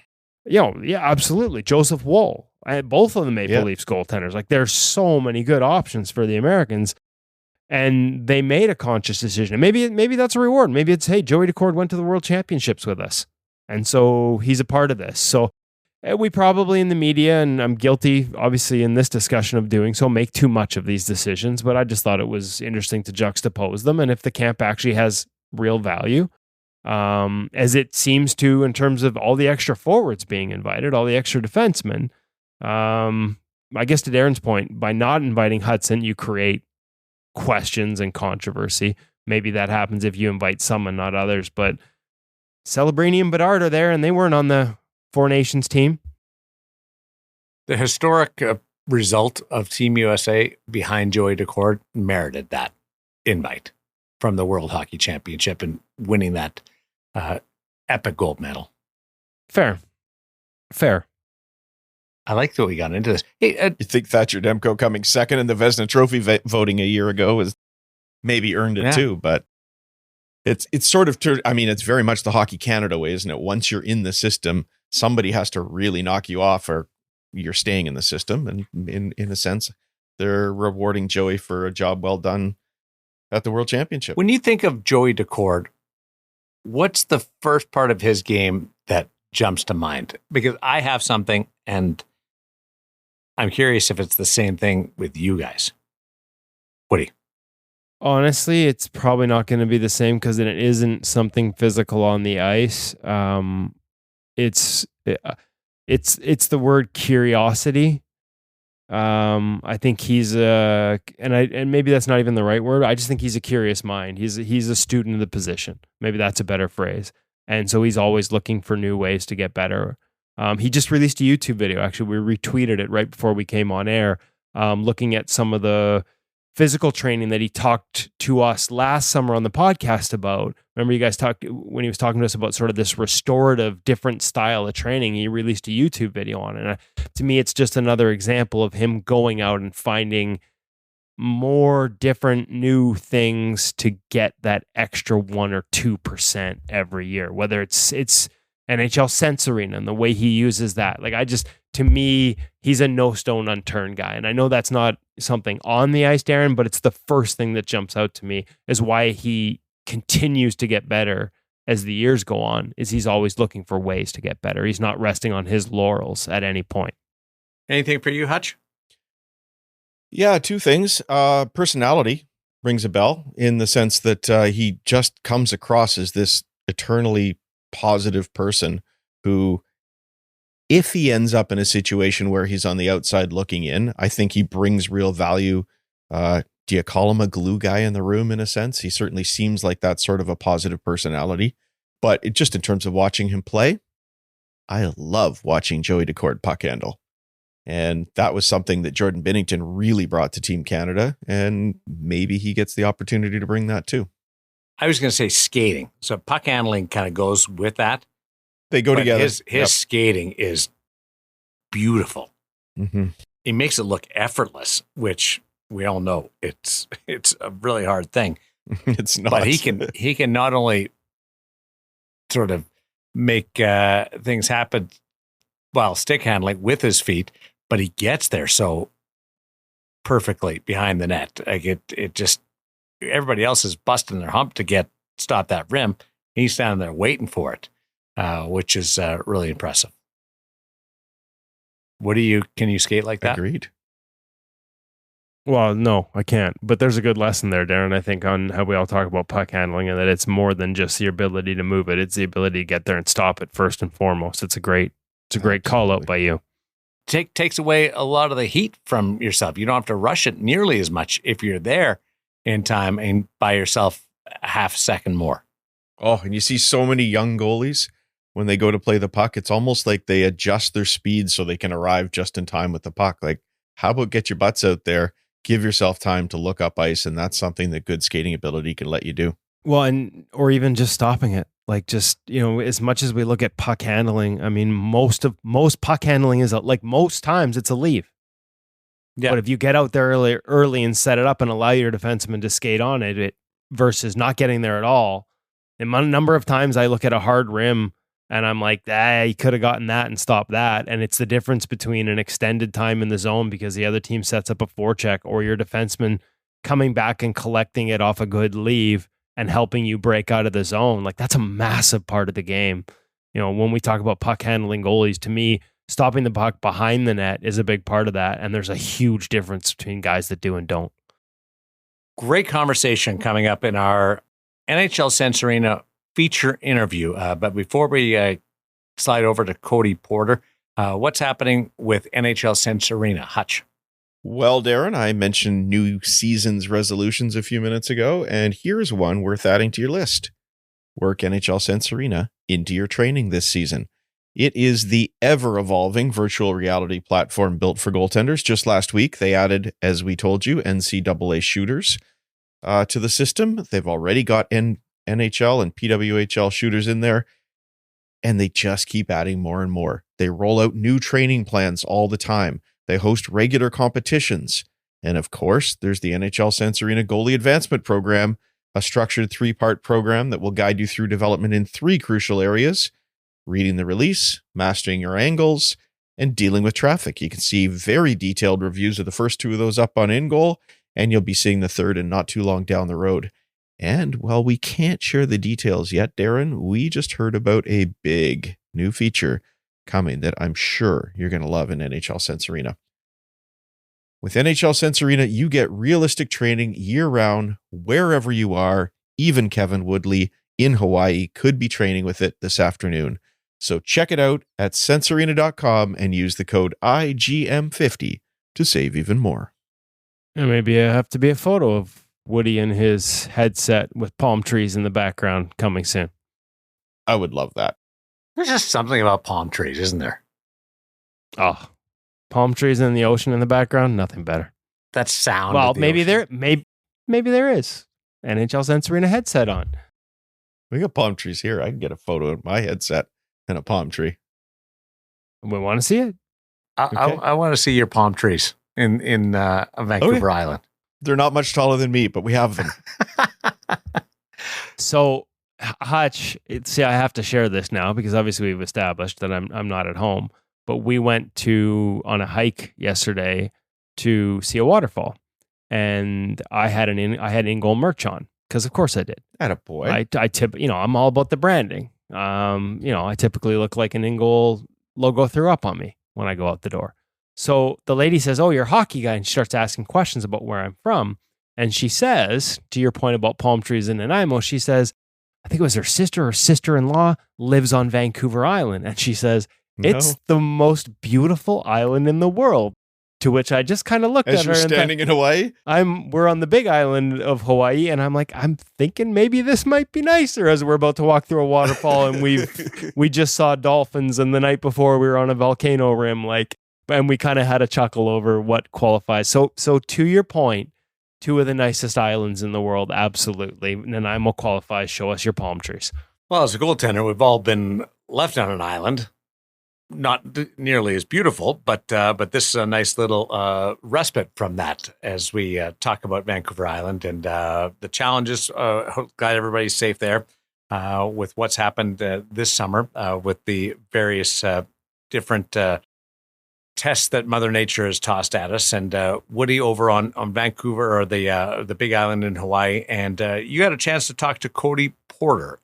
Yeah, absolutely. Joseph Woll, both of the Maple Leafs goaltenders. Like there's so many good options for the Americans. And they made a conscious decision. And maybe that's a reward. Maybe it's, hey, Joey Decord went to the World Championships with us. And so he's a part of this. So we probably in the media, and I'm guilty, obviously, in this discussion of doing so, make too much of these decisions. But I just thought it was interesting to juxtapose them. And if the camp actually has real value, as it seems to in terms of all the extra forwards being invited, all the extra defensemen, I guess to Darren's point, by not inviting Hudson, you create questions and controversy. Maybe that happens if you invite some and not others, but Celebrini and Bedard are there and they weren't on the 4 Nations team. The historic result of Team USA behind Joey Decord merited that invite from the World Hockey Championship and winning that epic gold medal. Fair. I like that we got into this. Hey, you think Thatcher Demko coming second in the Vezina Trophy voting a year ago is maybe earned it too, but it's sort of, it's very much the Hockey Canada way, isn't it? Once you're in the system, somebody has to really knock you off or you're staying in the system. And in a sense, they're rewarding Joey for a job well done at the World Championship. When you think of Joey Decord, what's the first part of his game that jumps to mind? Because I have something and I'm curious if it's the same thing with you guys. Woody? Honestly, it's probably not going to be the same because it isn't something physical on the ice. It's the word curiosity. I think he's and maybe that's not even the right word. I just think he's a curious mind. He's a student of the position. Maybe that's a better phrase. And so he's always looking for new ways to get better. He just released a YouTube video. Actually, we retweeted it right before we came on air, looking at some of the physical training that he talked to us last summer on the podcast about. Remember, you guys talked when he was talking to us about sort of this restorative, different style of training. He released a YouTube video on it. And to me, it's just another example of him going out and finding more different new things to get that extra 1 or 2% every year, whether it's NHL Sense Arena and the way he uses that. Like, to me, he's a no stone unturned guy. And I know that's not something on the ice, Darren, but it's the first thing that jumps out to me is why he continues to get better as the years go on, is he's always looking for ways to get better. He's not resting on his laurels at any point. Anything for you, Hutch? Yeah, two things. Personality rings a bell in the sense that he just comes across as this eternally positive person who, if he ends up in a situation where he's on the outside looking in, I think he brings real value. Do you call him a glue guy in the room in a sense? He certainly seems like that sort of a positive personality. But just in terms of watching him play, I love watching Joey Daccord puck handle. And that was something that Jordan Binnington really brought to Team Canada. And maybe he gets the opportunity to bring that too. I was going to say skating. So puck handling kind of goes with that. They go together. His skating is beautiful. Mm-hmm. He makes it look effortless, which we all know it's a really hard thing. It's not. But he can not only sort of make things happen while stick handling with his feet, but he gets there so perfectly behind the net. Like it just, everybody else is busting their hump to stop that rim. He's standing there waiting for it, which is really impressive. Can you skate like that? Agreed. Well, no, I can't. But there's a good lesson there, Darren, I think, on how we all talk about puck handling and that it's more than just your ability to move it. It's the ability to get there and stop it first and foremost. It's a great call out by you. Takes away a lot of the heat from yourself. You don't have to rush it nearly as much if you're there in time and by yourself a half second more. Oh, and you see so many young goalies when they go to play the puck, it's almost like they adjust their speed so they can arrive just in time with the puck. Like, how about get your butts out there, give yourself time to look up ice, and that's something that good skating ability can let you do. Well, or even just stopping it. Like, just, as much as we look at puck handling, I mean, most puck handling is like most times it's a leave. Yeah. But if you get out there early and set it up and allow your defenseman to skate on it versus not getting there at all, a number of times I look at a hard rim and I'm like, he could have gotten that and stopped that. And it's the difference between an extended time in the zone because the other team sets up a forecheck, or your defenseman coming back and collecting it off a good leave and helping you break out of the zone. Like, that's a massive part of the game. When we talk about puck handling goalies, to me, stopping the puck behind the net is a big part of that. And there's a huge difference between guys that do and don't. Great conversation coming up in our NHL Sense Arena feature interview. But before we slide over to Cody Porter, what's happening with NHL Sense Arena? Hutch. Well, Darren, I mentioned new season's resolutions a few minutes ago, and here's one worth adding to your list. Work NHL Sense Arena into your training this season. It is the ever-evolving virtual reality platform built for goaltenders. Just last week, they added, as we told you, NCAA shooters to the system. They've already got NHL and PWHL shooters in there, and they just keep adding more and more. They roll out new training plans all the time. They host regular competitions. And of course, there's the NHL Sense Arena Goalie Advancement Program, a structured 3-part program that will guide you through development in 3 crucial areas: reading the release, mastering your angles, and dealing with traffic. You can see very detailed reviews of the first 2 of those up on InGoal, and you'll be seeing the third and not too long down the road. And while we can't share the details yet, Darren, we just heard about a big new feature coming that I'm sure you're going to love in NHL Sense Arena. With NHL Sense Arena, you get realistic training year-round, wherever you are. Even Kevin Woodley in Hawaii could be training with it this afternoon. So check it out at sensearena.com and use the code IGM50 to save even more. And maybe it have to be a photo of Woody and his headset with palm trees in the background coming soon. I would love that. There's just something about palm trees, isn't there? Oh, palm trees in the ocean in the background, nothing better. That sound. Well, of the maybe ocean. maybe there is. NHL Sensory and a headset on. We got palm trees here. I can get a photo of my headset and a palm tree. We want to see it. I want to see your palm trees in Vancouver Island. They're not much taller than me, but we have them. So, Hutch, see, I have to share this now because obviously we've established that I'm not at home. But we went on a hike yesterday to see a waterfall, and I had InGoal merch on because of course I did. Attaboy. I'm all about the branding. I typically look like an InGoal logo threw up on me when I go out the door. So the lady says, "Oh, you're a hockey guy," and she starts asking questions about where I'm from. And she says, to your point about palm trees in Nanaimo, she says, I think it was her sister or sister-in-law lives on Vancouver Island. And she says, it's the most beautiful island in the world. To which I just kind of looked As at her. you're standing in Hawaii? We're on the big island of Hawaii, and I'm like, I'm thinking maybe this might be nicer as we're about to walk through a waterfall, and we just saw dolphins, and the night before we were on a volcano rim, and we kind of had a chuckle over what qualifies. So to your point, two of the nicest islands in the world, absolutely. Nanaimo qualifies. Show us your palm trees. Well, as a goaltender, we've all been left on an island. Not nearly as beautiful, but this is a nice little respite from that as we talk about Vancouver Island and the challenges. Glad everybody's safe there with what's happened this summer with the various different tests that Mother Nature has tossed at us. And Woody over on Vancouver or the Big Island in Hawaii, and you had a chance to talk to Cody Porter.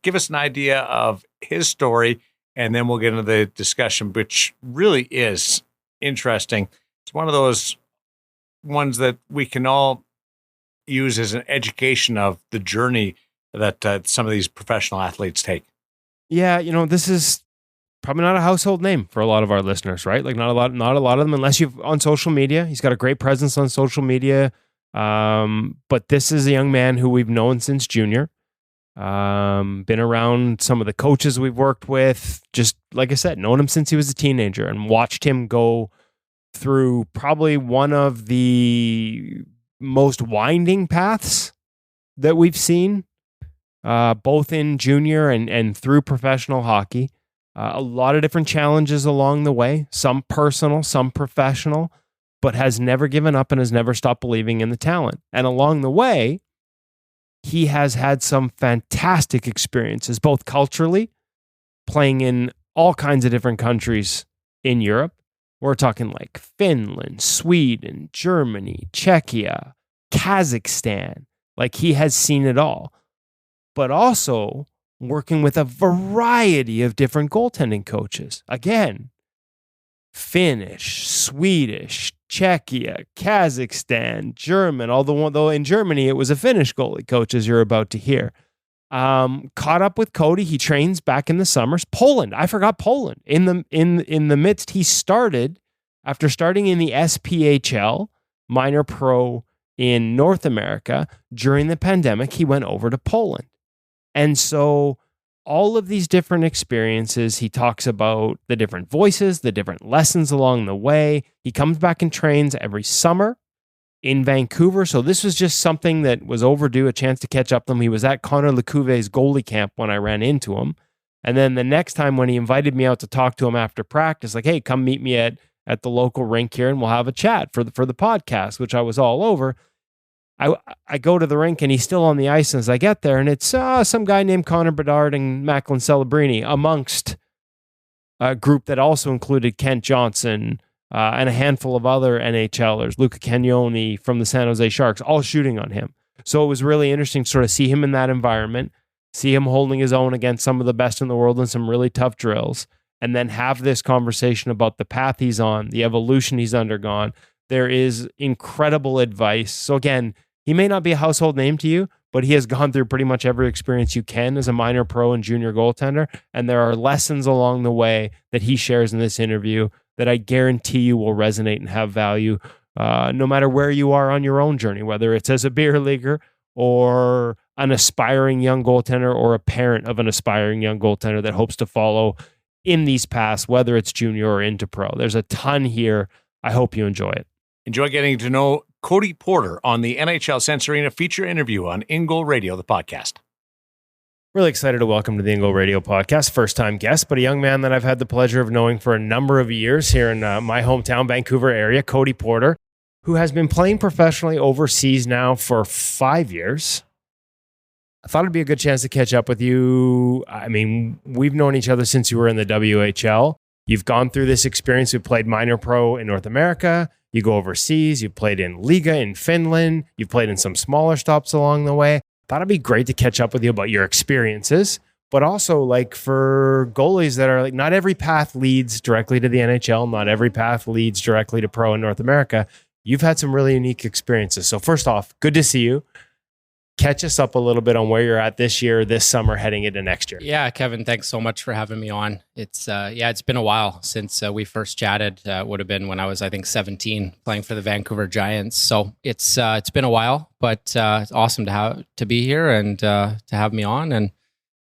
Give us an idea of his story. And then we'll get into the discussion, which really is interesting. It's one of those ones that we can all use as an education of the journey that some of these professional athletes take. Yeah, this is probably not a household name for a lot of our listeners, right? Like not a lot of them, unless you've on social media. He's got a great presence on social media. But this is a young man who we've known since junior. Been around some of the coaches we've worked with, just like I said, known him since he was a teenager and watched him go through probably one of the most winding paths that we've seen, both in junior and through professional hockey. A lot of different challenges along the way, some personal, some professional, but has never given up and has never stopped believing in the talent. And along the way, he has had some fantastic experiences, both culturally, playing in all kinds of different countries in Europe. We're talking like Finland, Sweden, Germany, Czechia, Kazakhstan. Like he has seen it all. But also working with a variety of different goaltending coaches. Again, Finnish, Swedish, Czechia, Kazakhstan, German, although in Germany it was a Finnish goalie coach, as you're about to hear. Caught up with Cody. He trains back in the summers. Poland. I forgot Poland. In the midst, he started, after starting in the SPHL, minor pro in North America, during the pandemic, he went over to Poland. And so all of these different experiences, he talks about the different voices, the different lessons along the way. He comes back and trains every summer in Vancouver. So this was just something that was overdue, a chance to catch up with him. He was at Connor Lecouve's goalie camp when I ran into him. And then the next time when he invited me out to talk to him after practice, like, hey, come meet me at the local rink here and we'll have a chat for the podcast, which I was all over. I go to the rink and he's still on the ice as I get there, and it's some guy named Connor Bedard and Macklin Celebrini amongst a group that also included Kent Johnson and a handful of other NHLers, Luca Cagnoni from the San Jose Sharks, all shooting on him. So it was really interesting to sort of see him in that environment, see him holding his own against some of the best in the world in some really tough drills, and then have this conversation about the path he's on, the evolution he's undergone. There is incredible advice. So again, he may not be a household name to you, but he has gone through pretty much every experience you can as a minor pro and junior goaltender. And there are lessons along the way that he shares in this interview that I guarantee you will resonate and have value no matter where you are on your own journey, whether it's as a beer leaguer or an aspiring young goaltender or a parent of an aspiring young goaltender that hopes to follow in these paths, whether it's junior or into pro. There's a ton here. I hope you enjoy it. Enjoy getting to know Cody Porter on the NHL Sense Arena feature interview on InGoal Radio, the podcast. Really excited to welcome to the InGoal Radio podcast, first-time guest, but a young man that I've had the pleasure of knowing for a number of years here in my hometown, Vancouver area, Cody Porter, who has been playing professionally overseas now for 5 years. I thought it'd be a good chance to catch up with you. I mean, we've known each other since you were in the WHL. You've gone through this experience. You've played minor pro in North America. You go overseas. You've played in Liga in Finland. You've played in some smaller stops along the way. Thought it'd be great to catch up with you about your experiences, but also like for goalies that are like, not every path leads directly to the NHL. Not every path leads directly to pro in North America. You've had some really unique experiences. So first off, good to see you. Catch us up a little bit on where you're at this year, this summer, heading into next year. Yeah, Kevin, thanks so much for having me on. It's been a while since we first chatted. Would have been when I was, I think, 17, playing for the Vancouver Giants. So it's been a while, but it's awesome to be here and to have me on. And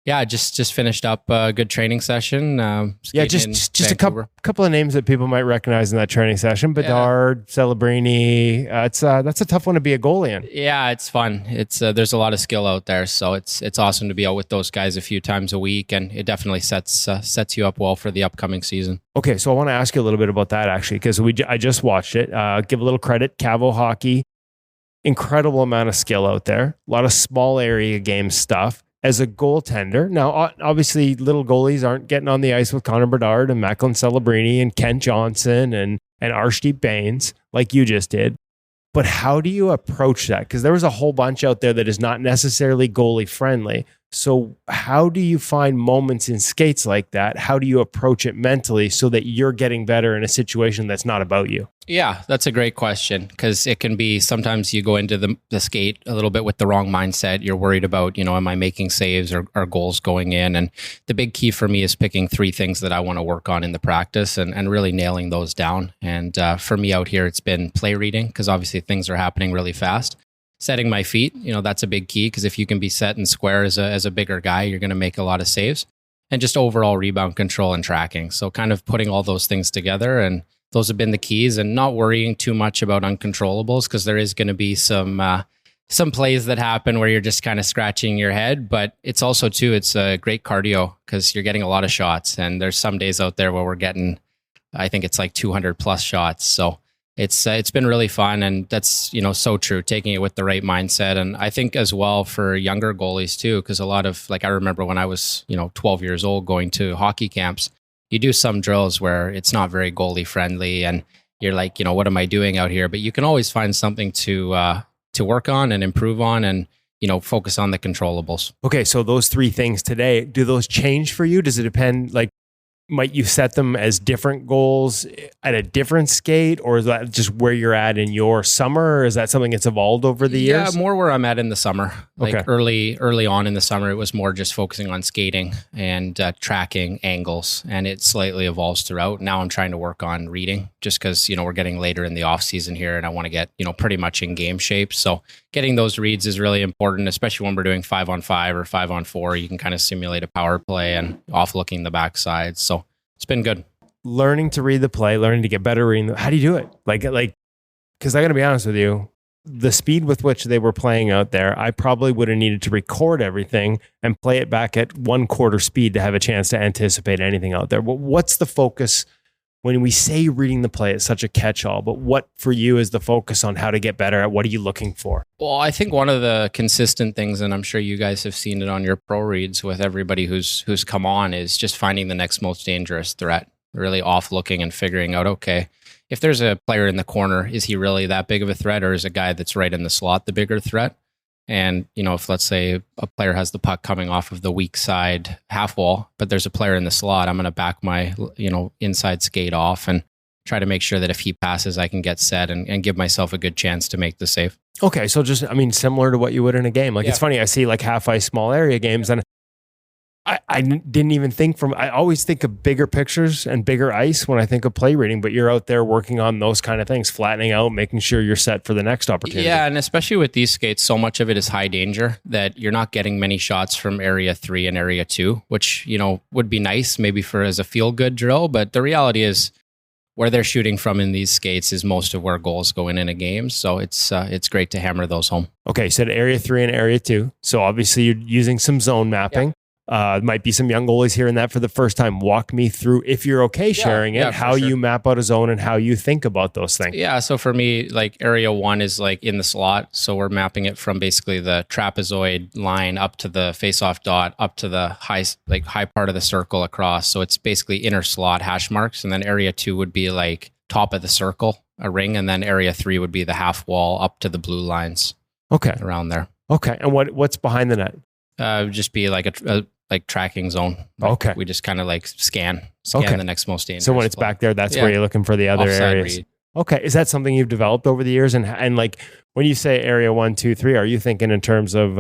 yeah, I just finished up a good training session. Just a couple of names that people might recognize in that training session. Bedard, Celebrini. That's a tough one to be a goalie in. Yeah, it's fun. It's there's a lot of skill out there, so it's awesome to be out with those guys a few times a week, and it definitely sets you up well for the upcoming season. Okay, so I want to ask you a little bit about that actually, because I just watched it. Give a little credit, Cavo Hockey. Incredible amount of skill out there. A lot of small area game stuff. As a goaltender, now obviously little goalies aren't getting on the ice with Connor Bedard and Macklin Celebrini and Kent Johnson and Arshdeep Bains like you just did. But how do you approach that? Because there was a whole bunch out there that is not necessarily goalie friendly. So how do you find moments in skates like that? How do you approach it mentally so that you're getting better in a situation that's not about you? Yeah, that's a great question, because it can be sometimes you go into the skate a little bit with the wrong mindset. You're worried about, am I making saves or goals going in? And the big key for me is picking 3 things that I want to work on in the practice and really nailing those down. And for me out here, it's been play reading, because obviously things are happening really fast. Setting my feet, that's a big key, because if you can be set and square as a bigger guy, you're going to make a lot of saves. And just overall rebound control and tracking. So kind of putting all those things together, and those have been the keys, and not worrying too much about uncontrollables, because there is going to be some plays that happen where you're just kind of scratching your head. But it's also it's a great cardio, because you're getting a lot of shots, and there's some days out there where we're getting, I think it's like 200 plus shots. So it's been really fun, and that's so true, taking it with the right mindset. And I think as well for younger goalies too, because a lot of, like, I remember when I was 12 years old going to hockey camps, you do some drills where it's not very goalie friendly, and you're like, what am I doing out here? But you can always find something to work on and improve on, and focus on the controllables. Okay, so those 3 things today, do those change for you? Does it depend? Like, might you set them as different goals at a different skate, or is that just where you're at in your summer, or is that something that's evolved over the years? Yeah, more where I'm at in the summer. Like okay. early on in the summer, it was more just focusing on skating and tracking angles, and it slightly evolves throughout. Now I'm trying to work on reading, just because we're getting later in the off season here, and I want to get pretty much in game shape. So getting those reads is really important, especially when we're doing 5-on-5 or 5-on-4. You can kind of simulate a power play and off looking the backside. So it's been good. Learning to read the play, learning to get better reading. How do you do it? Like, because I got to be honest with you, the speed with which they were playing out there, I probably would have needed to record everything and play it back at 1/4 speed to have a chance to anticipate anything out there. But what's the focus when we say reading the play? It's such a catch-all, but what for you is the focus on how to get better at? What are you looking for? Well, I think one of the consistent things, and I'm sure you guys have seen it on your pro reads with everybody who's come on, is just finding the next most dangerous threat, really off looking and figuring out, okay, if there's a player in the corner, is he really that big of a threat, or is a guy that's right in the slot the bigger threat? And, if let's say a player has the puck coming off of the weak side half wall, but there's a player in the slot, I'm going to back my, inside skate off and try to make sure that if he passes, I can get set and give myself a good chance to make the save. Okay. So just, similar to what you would in a game. Like, yeah. It's funny. I see like half ice, small area games, and I didn't even think I always think of bigger pictures and bigger ice when I think of play reading, but you're out there working on those kind of things, flattening out, making sure you're set for the next opportunity. Yeah, and especially with these skates, so much of it is high danger that you're not getting many shots from area 3 and area 2, which, would be nice maybe for as a feel-good drill, but the reality is where they're shooting from in these skates is most of where goals go in a game. So it's great to hammer those home. Okay, so area 3 and area 2. So obviously you're using some zone mapping. Yeah. Might be some young goalies hearing that for the first time. Walk me through, if you're okay sharing it, how you map out a zone and how you think about those things. Yeah, so for me, like area 1 is like in the slot. So we're mapping it from basically the trapezoid line up to the face-off dot, up to the high part of the circle across. So it's basically inner slot hash marks. And then area 2 would be like top of the circle, a ring. And then area 3 would be the half wall up to the blue lines. Okay. Around there. Okay. And what's behind the net? Just be like a tracking zone. Okay. We just kind of like scan the next most dangerous. So when it's back there, that's where you're looking for the other offside areas. read. Okay. Is that something you've developed over the years? And like when you say area 1, 2, 3, are you thinking in terms of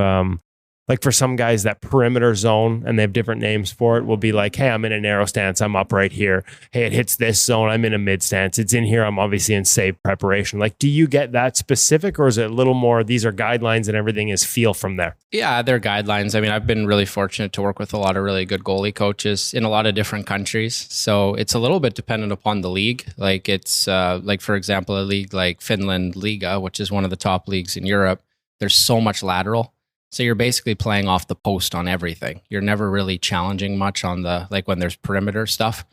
like for some guys that perimeter zone, and they have different names for it, will be like, hey, I'm in a narrow stance, I'm up right here. Hey, it hits this zone, I'm in a mid stance. It's in here, I'm obviously in save preparation. Like, do you get that specific, or is it a little more, these are guidelines and everything is feel from there? Yeah, they're guidelines. I mean, I've been really fortunate to work with a lot of really good goalie coaches in a lot of different countries. So it's a little bit dependent upon the league. Like it's like, for example, a league like Finland Liga, which is one of the top leagues in Europe. There's so much lateral. So you're basically playing off the post on everything. You're never really challenging much on the, like when there's perimeter stuff.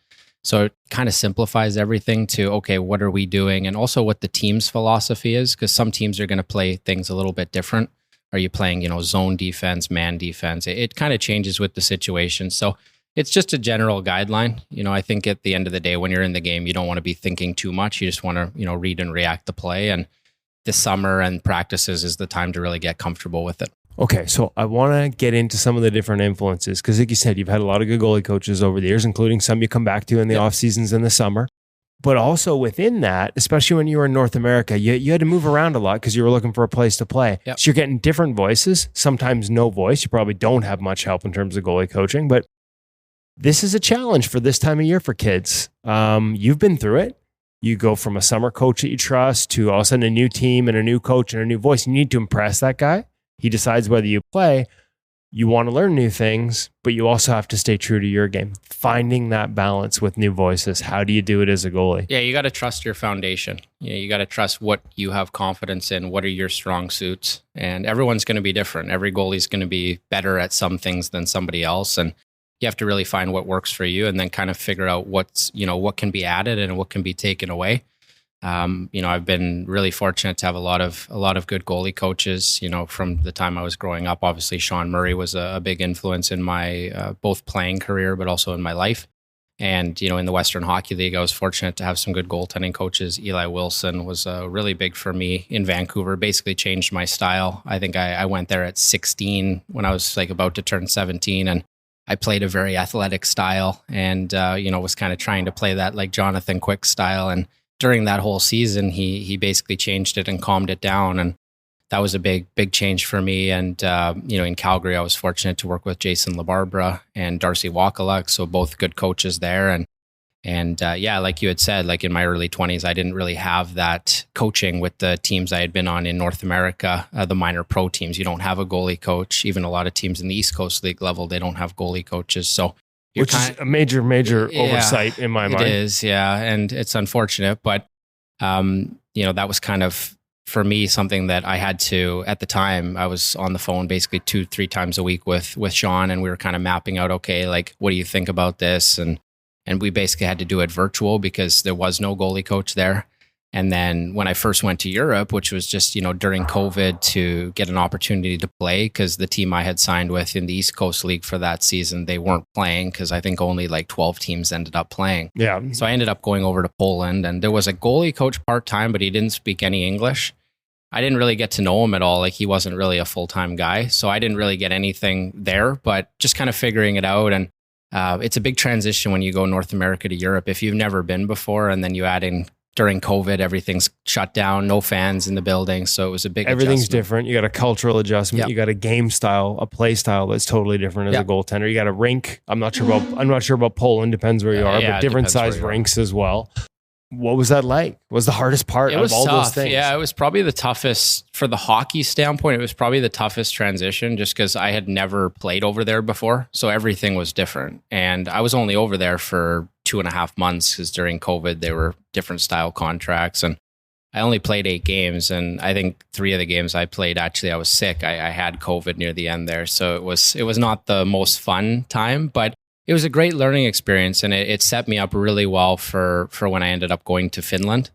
So it kind of simplifies everything to, okay, what are we doing? And also what the team's philosophy is, because some teams are going to play things a little bit different. Are you playing, zone defense, man defense? It kind of changes with the situation. So it's just a general guideline. I think at the end of the day, when you're in the game, you don't want to be thinking too much. You just want to, read and react to play. And this summer and practices is the time to really get comfortable with it. Okay, so I want to get into some of the different influences because, like you said, you've had a lot of good goalie coaches over the years, including some you come back to in the off seasons in the summer. But also within that, especially when you were in North America, you had to move around a lot because you were looking for a place to play. Yep. So you're getting different voices, sometimes no voice. You probably don't have much help in terms of goalie coaching, but this is a challenge for this time of year for kids. You've been through it. You go from a summer coach that you trust to all of a sudden a new team and a new coach and a new voice. You need to impress that guy. He decides whether you play. You want to learn new things, but you also have to stay true to your game. Finding that balance with new voices. How do you do it as a goalie? Yeah, you got to trust your foundation. You got to trust what you have confidence in. What are your strong suits? And everyone's going to be different. Every goalie's going to be better at some things than somebody else. And you have to really find what works for you and then kind of figure out what can be added and what can be taken away. I've been really fortunate to have a lot of good goalie coaches, from the time I was growing up. Obviously, Sean Murray was a big influence in my both playing career, but also in my life. And, in the Western Hockey League, I was fortunate to have some good goaltending coaches. Eli Wilson was really big for me in Vancouver, basically changed my style. I think I went there at 16 when I was like about to turn 17, and I played a very athletic style and, was kind of trying to play that like Jonathan Quick style. And during that whole season, he basically changed it and calmed it down. And that was a big change for me. And, in Calgary, I was fortunate to work with Jason LaBarbera and Darcy Wakaluk. So both good coaches there. And like you had said, like in my early 20s, I didn't really have that coaching with the teams I had been on in North America, the minor pro teams. You don't have a goalie coach. Even a lot of teams in the East Coast League level, they don't have goalie coaches. So which is a major oversight in my mind. It is, yeah. And it's unfortunate, but, that was kind of, for me, something that I had to, at the time, I was on the phone basically 2-3 times a week with Sean, and we were kind of mapping out, okay, like, what do you think about this? And we basically had to do it virtual because there was no goalie coach there. And then when I first went to Europe, which was just, during COVID, to get an opportunity to play, because the team I had signed with in the East Coast League for that season, they weren't playing because I think only like 12 teams ended up playing. Yeah. So I ended up going over to Poland, and there was a goalie coach part-time, but he didn't speak any English. I didn't really get to know him at all. Like, he wasn't really a full-time guy. So I didn't really get anything there, but just kind of figuring it out. And it's a big transition when you go North America to Europe. If you've never been before, and then you add in during COVID, everything's shut down, no fans in the building. So it was a big Everything's adjustment. different. You got a cultural adjustment. Yep. You got a game style, a play style that's totally different as Yep. a goaltender. You got a rink. I'm not sure about Poland. Depends where you are, Yeah, but it different depends where size you are. rinks as well. What was that like? What was the hardest part It of was all tough. those things? Yeah, it was probably the toughest for the hockey standpoint. It was probably the toughest transition just because I had never played over there before. So everything was different. And I was only over there for 2.5 months because during COVID, they were different style contracts. And I only played 8 games. And I think 3 of the games I played, actually, I was sick. I had COVID near the end there. So it was not the most fun time, but it was a great learning experience, and it set me up really well for when I ended up going to Finland.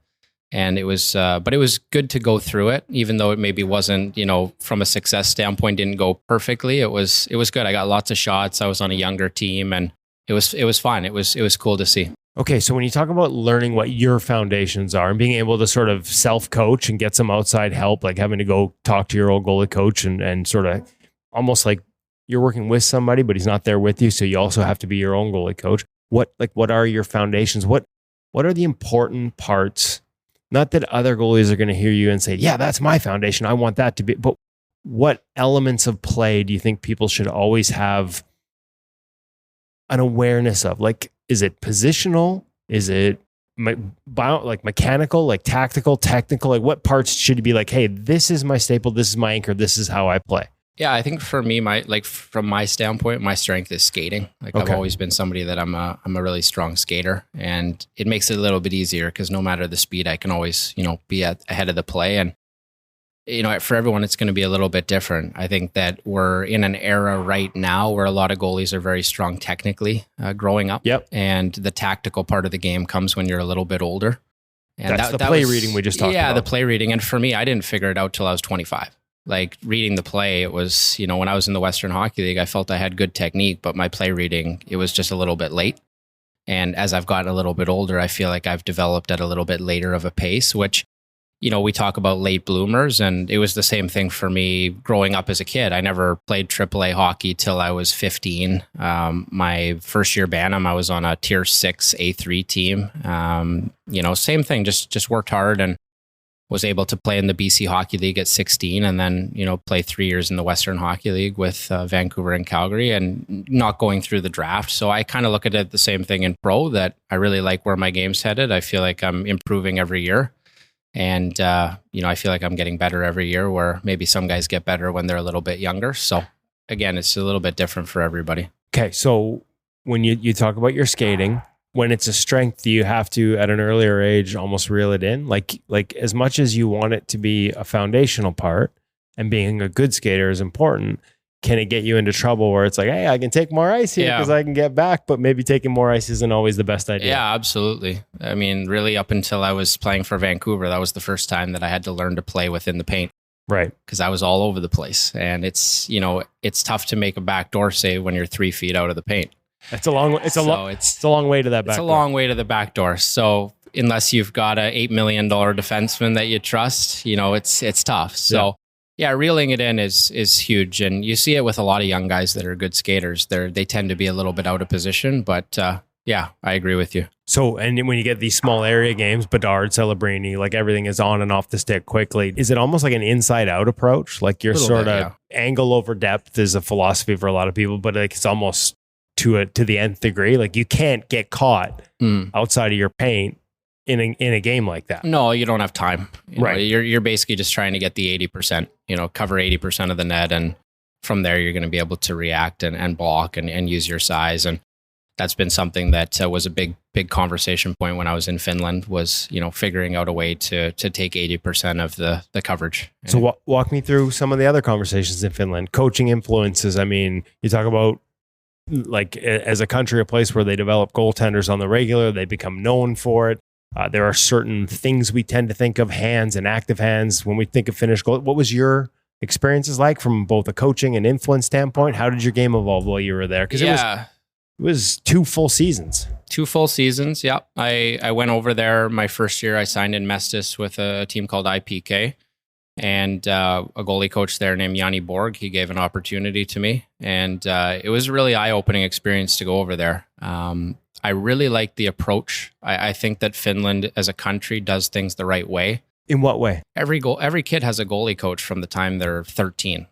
And it was, but it was good to go through it, even though it maybe wasn't, from a success standpoint, didn't go perfectly. It was good. I got lots of shots. I was on a younger team, and it was fun. It was cool to see. Okay, so when you talk about learning what your foundations are and being able to sort of self-coach and get some outside help, like having to go talk to your old goalie coach and sort of almost like you're working with somebody, but he's not there with you. So you also have to be your own goalie coach. What are your foundations? What are the important parts? Not that other goalies are going to hear you and say, yeah, that's my foundation. I want that to be, but what elements of play do you think people should always have an awareness of? Like, is it positional? Is it mechanical, like tactical, technical? Like what parts should you be like, hey, this is my staple. This is my anchor. This is how I play. Yeah, I think for me, from my standpoint, my strength is skating. Like I've always been somebody that I'm a really strong skater, and it makes it a little bit easier because no matter the speed, I can always, be ahead of the play. And, for everyone, it's going to be a little bit different. I think that we're in an era right now where a lot of goalies are very strong technically growing up. Yep. And the tactical part of the game comes when you're a little bit older. And that's the play reading we just talked about. Yeah, the play reading. And for me, I didn't figure it out till I was 25. Like reading the play, it was, when I was in the Western Hockey League, I felt I had good technique, but my play reading, it was just a little bit late. And as I've gotten a little bit older, I feel like I've developed at a little bit later of a pace, which, we talk about late bloomers, and it was the same thing for me growing up as a kid. I never played AAA hockey till I was 15. My first year Bantam, I was on a tier 6 A3 team. Same thing, just worked hard and was able to play in the BC Hockey League at 16 and then, play 3 years in the Western Hockey League with Vancouver and Calgary and not going through the draft. So I kind of look at it the same thing in pro, that I really like where my game's headed. I feel like I'm improving every year. And, I feel like I'm getting better every year, where maybe some guys get better when they're a little bit younger. So again, it's a little bit different for everybody. Okay. So when you talk about your skating, when it's a strength, do you have to, at an earlier age, almost reel it in? Like as much as you want it to be a foundational part, and being a good skater is important, can it get you into trouble where it's like, hey, I can take more ice here because I can get back, but maybe taking more ice isn't always the best idea? Yeah, absolutely. I mean, really up until I was playing for Vancouver, that was the first time that I had to learn to play within the paint. Right. Because I was all over the place. And it's tough to make a backdoor save when you're 3 feet out of the paint. It's a long way to that back. It's a long way to the back door. So unless you've got a $8 million defenseman that you trust, it's tough. So yeah, reeling it in is huge. And you see it with a lot of young guys that are good skaters. They tend to be a little bit out of position, but yeah, I agree with you. So, and when you get these small area games, Bedard, Celebrini, like everything is on and off the stick quickly. Is it almost like an inside out approach? Like you're sort of angle over depth is a philosophy for a lot of people, but like it's almost to the nth degree. Like you can't get caught outside of your paint in a game like that. No, you don't have time. Right. You're basically just trying to get the 80%, cover 80% of the net. And from there, you're going to be able to react and block and use your size. And that's been something that was a big conversation point when I was in Finland, was, figuring out a way to take 80% of the coverage. So walk me through some of the other conversations in Finland. Coaching influences. I mean, you talk about, like, as a country, a place where they develop goaltenders on the regular, they become known for it. There are certain things we tend to think of, hands and active hands, when we think of Finnish goal. What was your experiences like from both a coaching and influence standpoint? How did your game evolve while you were there? Because it was 2 full seasons. 2 full seasons, yeah. I went over there my first year. I signed in Mestis with a team called IPK. And a goalie coach there named Yanni Borg, he gave an opportunity to me. And it was a really eye-opening experience to go over there. I really like the approach. I think that Finland as a country does things the right way. In what way? Every kid has a goalie coach from the time they're 13.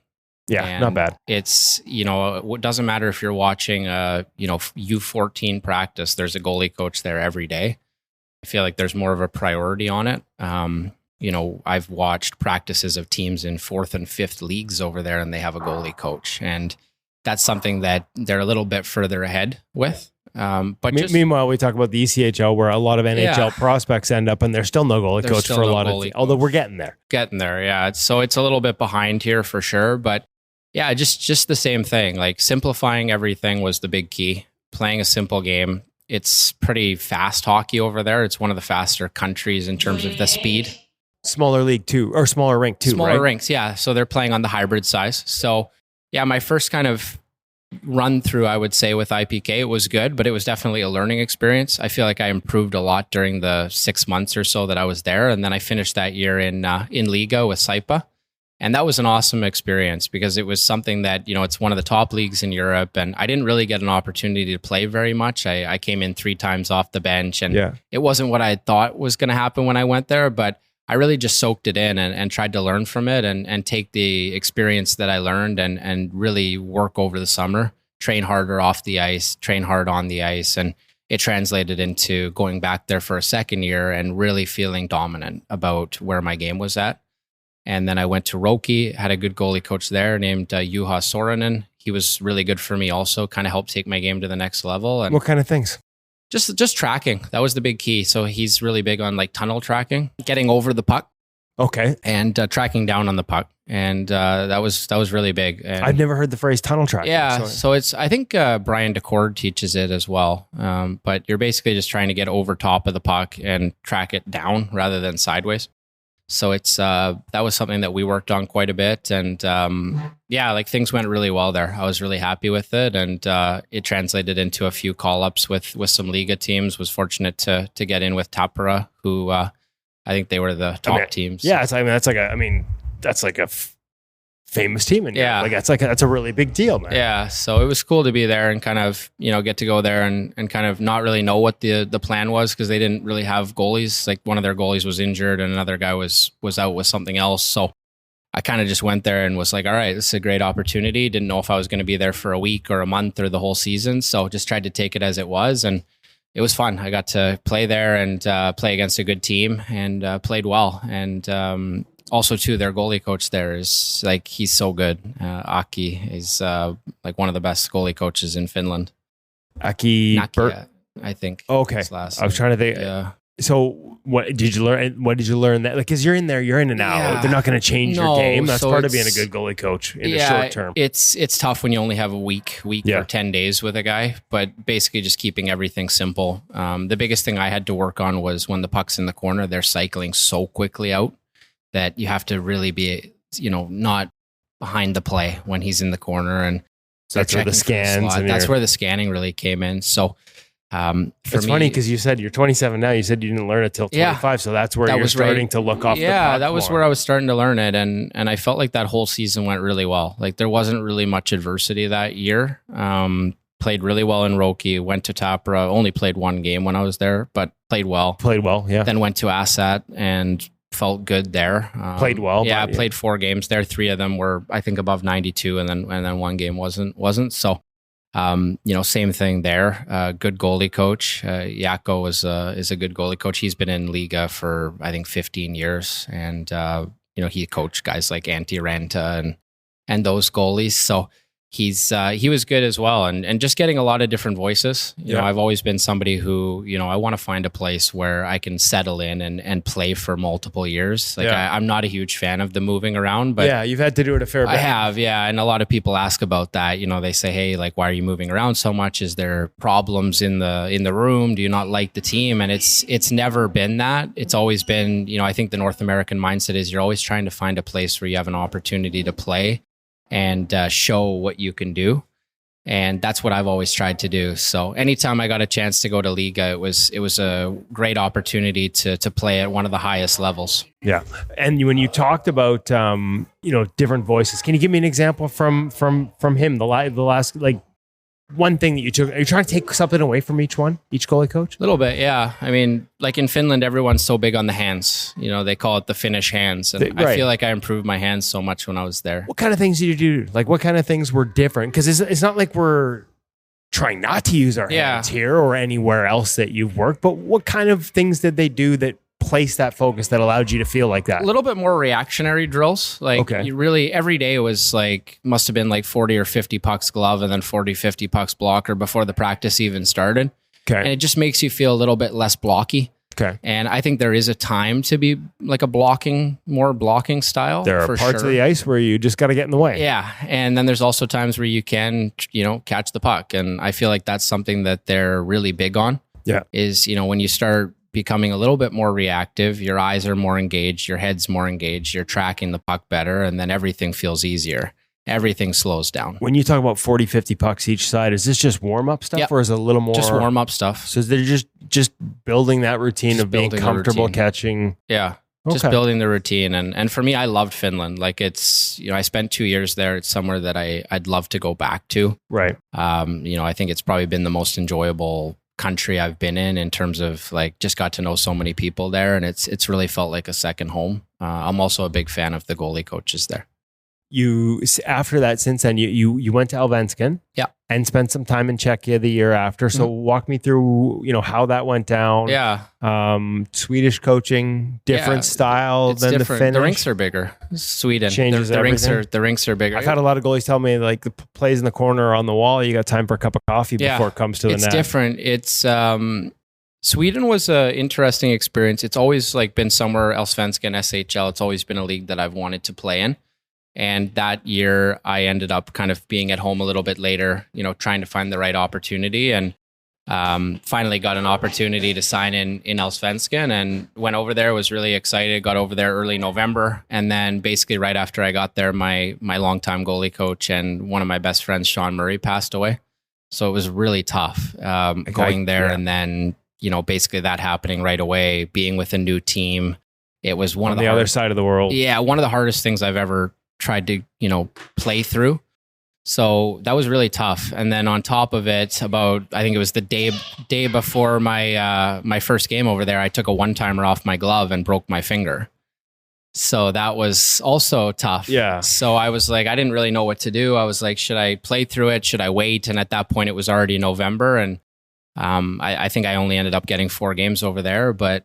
Yeah, And not bad. It's, it doesn't matter if you're watching U14 practice, there's a goalie coach there every day. I feel like there's more of a priority on it. I've watched practices of teams in 4th and 5th leagues over there, and they have a goalie coach. And that's something that they're a little bit further ahead with. Meanwhile, we talk about the ECHL, where a lot of NHL prospects end up, and there's still no goalie coach for a lot of. Although we're getting there. Yeah. So it's a little bit behind here for sure, but yeah, just the same thing. Like simplifying everything was the big key. Playing a simple game. It's pretty fast hockey over there. It's one of the faster countries in terms of the speed. Smaller league too, or smaller rink too. Smaller right? rinks, yeah. So they're playing on the hybrid size. So yeah, my first kind of run through, I would say, with IPK, it was good, but it was definitely a learning experience. I feel like I improved a lot during the 6 months or so that I was there. And then I finished that year in Liga with Saipa. And that was an awesome experience because it was something that, it's one of the top leagues in Europe. And I didn't really get an opportunity to play very much. I came in 3 times off the bench, and it wasn't what I thought was going to happen when I went there, but I really just soaked it in and tried to learn from it and take the experience that I learned and really work over the summer, train harder off the ice, train hard on the ice. And it translated into going back there for a second year and really feeling dominant about where my game was at. And then I went to Roki, had a good goalie coach there named Juha Sorinen. He was really good for me also, kind of helped take my game to the next level. And what kind of things? Just tracking. That was the big key. So he's really big on like tunnel tracking, getting over the puck. Okay. And tracking down on the puck. And that was really big. And I've never heard the phrase tunnel tracking. Yeah. So I think Brian DeCord teaches it as well. But you're basically just trying to get over top of the puck and track it down rather than sideways. So it's that was something that we worked on quite a bit, and things went really well there. I was really happy with it, and it translated into a few call-ups with some Liga teams. Was fortunate to get in with Tappara, who I think they were the top teams. Yeah, that's like a famous team in Europe. That's a really big deal, man. Yeah, so it was cool to be there and kind of get to go there and kind of not really know what the plan was because they didn't really have goalies. Like one of their goalies was injured and another guy was out with something else. So I kind of just went there and was like, all right, this is a great opportunity. Didn't know if I was going to be there for a week or a month or the whole season. So just tried to take it as it was, and it was fun. I got to play there and play against a good team and played well. And also, too, their goalie coach there is he's so good. Aki is like one of the best goalie coaches in Finland. Aki, I think. Okay, I was trying to think. Yeah. So, what did you learn? What did you learn that? Because you're in there, you're in and out. Yeah. They're not going to change your game. That's part of being a good goalie coach in the short term. It's tough when you only have a week or 10 days with a guy. But basically, just keeping everything simple. The biggest thing I had to work on was when the puck's in the corner, they're cycling so quickly out that you have to really be, not behind the play when he's in the corner. And so that's where the scans. That's where the scanning really came in. So it's funny because you said you're 27 now. You said you didn't learn it till 25. So that's where you're starting to look off the puck. Yeah, that was where I was starting to learn it. And I felt like that whole season went really well. Like there wasn't really much adversity that year. Played really well in Roki, went to Tappara, only played 1 game when I was there, but played well. Yeah. Then went to Assat and felt good there. Played well. Yeah, I played 4 games there. 3 of them were, I think, above 92, and then 1 game wasn't. So, same thing there. Good goalie coach. Jaakko is a good goalie coach. He's been in Liga for I think 15 years, and he coached guys like Antti Ranta and those goalies. So he was good as well, and just getting a lot of different voices. You know, I've always been somebody who, I want to find a place where I can settle in and play for multiple years. Like I'm not a huge fan of the moving around, but you've had to do it a fair bit. I have, and a lot of people ask about that. They say, hey, like, why are you moving around so much? Is there problems in the room? Do you not like the team? And it's never been that. It's always been, I think the North American mindset is you're always trying to find a place where you have an opportunity to play and show what you can do. And that's what I've always tried to do. So anytime I got a chance to go to Liga, it was a great opportunity to play at one of the highest levels. Yeah. And when you talked about, different voices, can you give me an example from him? The last, like, one thing that you took? Are you trying to take something away from each goalie coach? A little bit, yeah. I mean, like in Finland, everyone's so big on the hands. You know, they call it the Finnish hands. And I feel like I improved my hands so much when I was there. What kind of things did you do? Like, what kind of things were different? Because it's not like we're trying not to use our hands here or anywhere else that you've worked, but what kind of things did they do that place that focus that allowed you to feel like that? A little bit more reactionary drills. Like you really, every day was like, must have been like 40 or 50 pucks glove and then 40, 50 pucks blocker before the practice even started. Okay. And it just makes you feel a little bit less blocky. Okay. And I think there is a time to be like more blocking style. There are parts of the ice where you just got to get in the way. Yeah. And then there's also times where you can, catch the puck. And I feel like that's something that they're really big on. Yeah. Is, when you start becoming a little bit more reactive, your eyes are more engaged, your head's more engaged, you're tracking the puck better, and then everything feels easier. Everything slows down. When you talk about 40, 50 pucks each side, is this just warm-up stuff or is it a little more? Just warm-up stuff. So they're just building that routine of being comfortable catching. Yeah. Just building the routine. And for me, I loved Finland. Like it's, I spent 2 years there. It's somewhere that I'd love to go back to. Right. I think it's probably been the most enjoyable country I've been in terms of like just got to know so many people there, and it's really felt like a second home. I'm also a big fan of the goalie coaches there. After that, since then, you went to Allsvenskan, and spent some time in Czechia the year after. So walk me through, how that went down. Yeah. Swedish coaching, different style than different. the Finnish. The rinks are bigger. Sweden changes the everything. The rinks are bigger. I've had a lot of goalies tell me like the plays in the corner or on the wall, you got time for a cup of coffee before it comes to the net. It's different. It's Sweden was an interesting experience. It's always like been somewhere Allsvenskan, SHL. It's always been a league that I've wanted to play in. And that year I ended up kind of being at home a little bit later, trying to find the right opportunity, and finally got an opportunity to sign in Allsvenskan and went over there, was really excited, got over there early November. And then basically right after I got there, my longtime goalie coach and one of my best friends, Sean Murray, passed away. So it was really tough going there. And then, basically that happening right away, being with a new team. It was one of the other side of the world. Yeah. One of the hardest things I've ever tried to, play through. So that was really tough. And then on top of it, I think it was the day before my first game over there, I took a one-timer off my glove and broke my finger. So that was also tough. Yeah. So I was like, I didn't really know what to do. I was like, should I play through it? Should I wait? And at that point it was already November. And I think I only ended up getting 4 games over there, but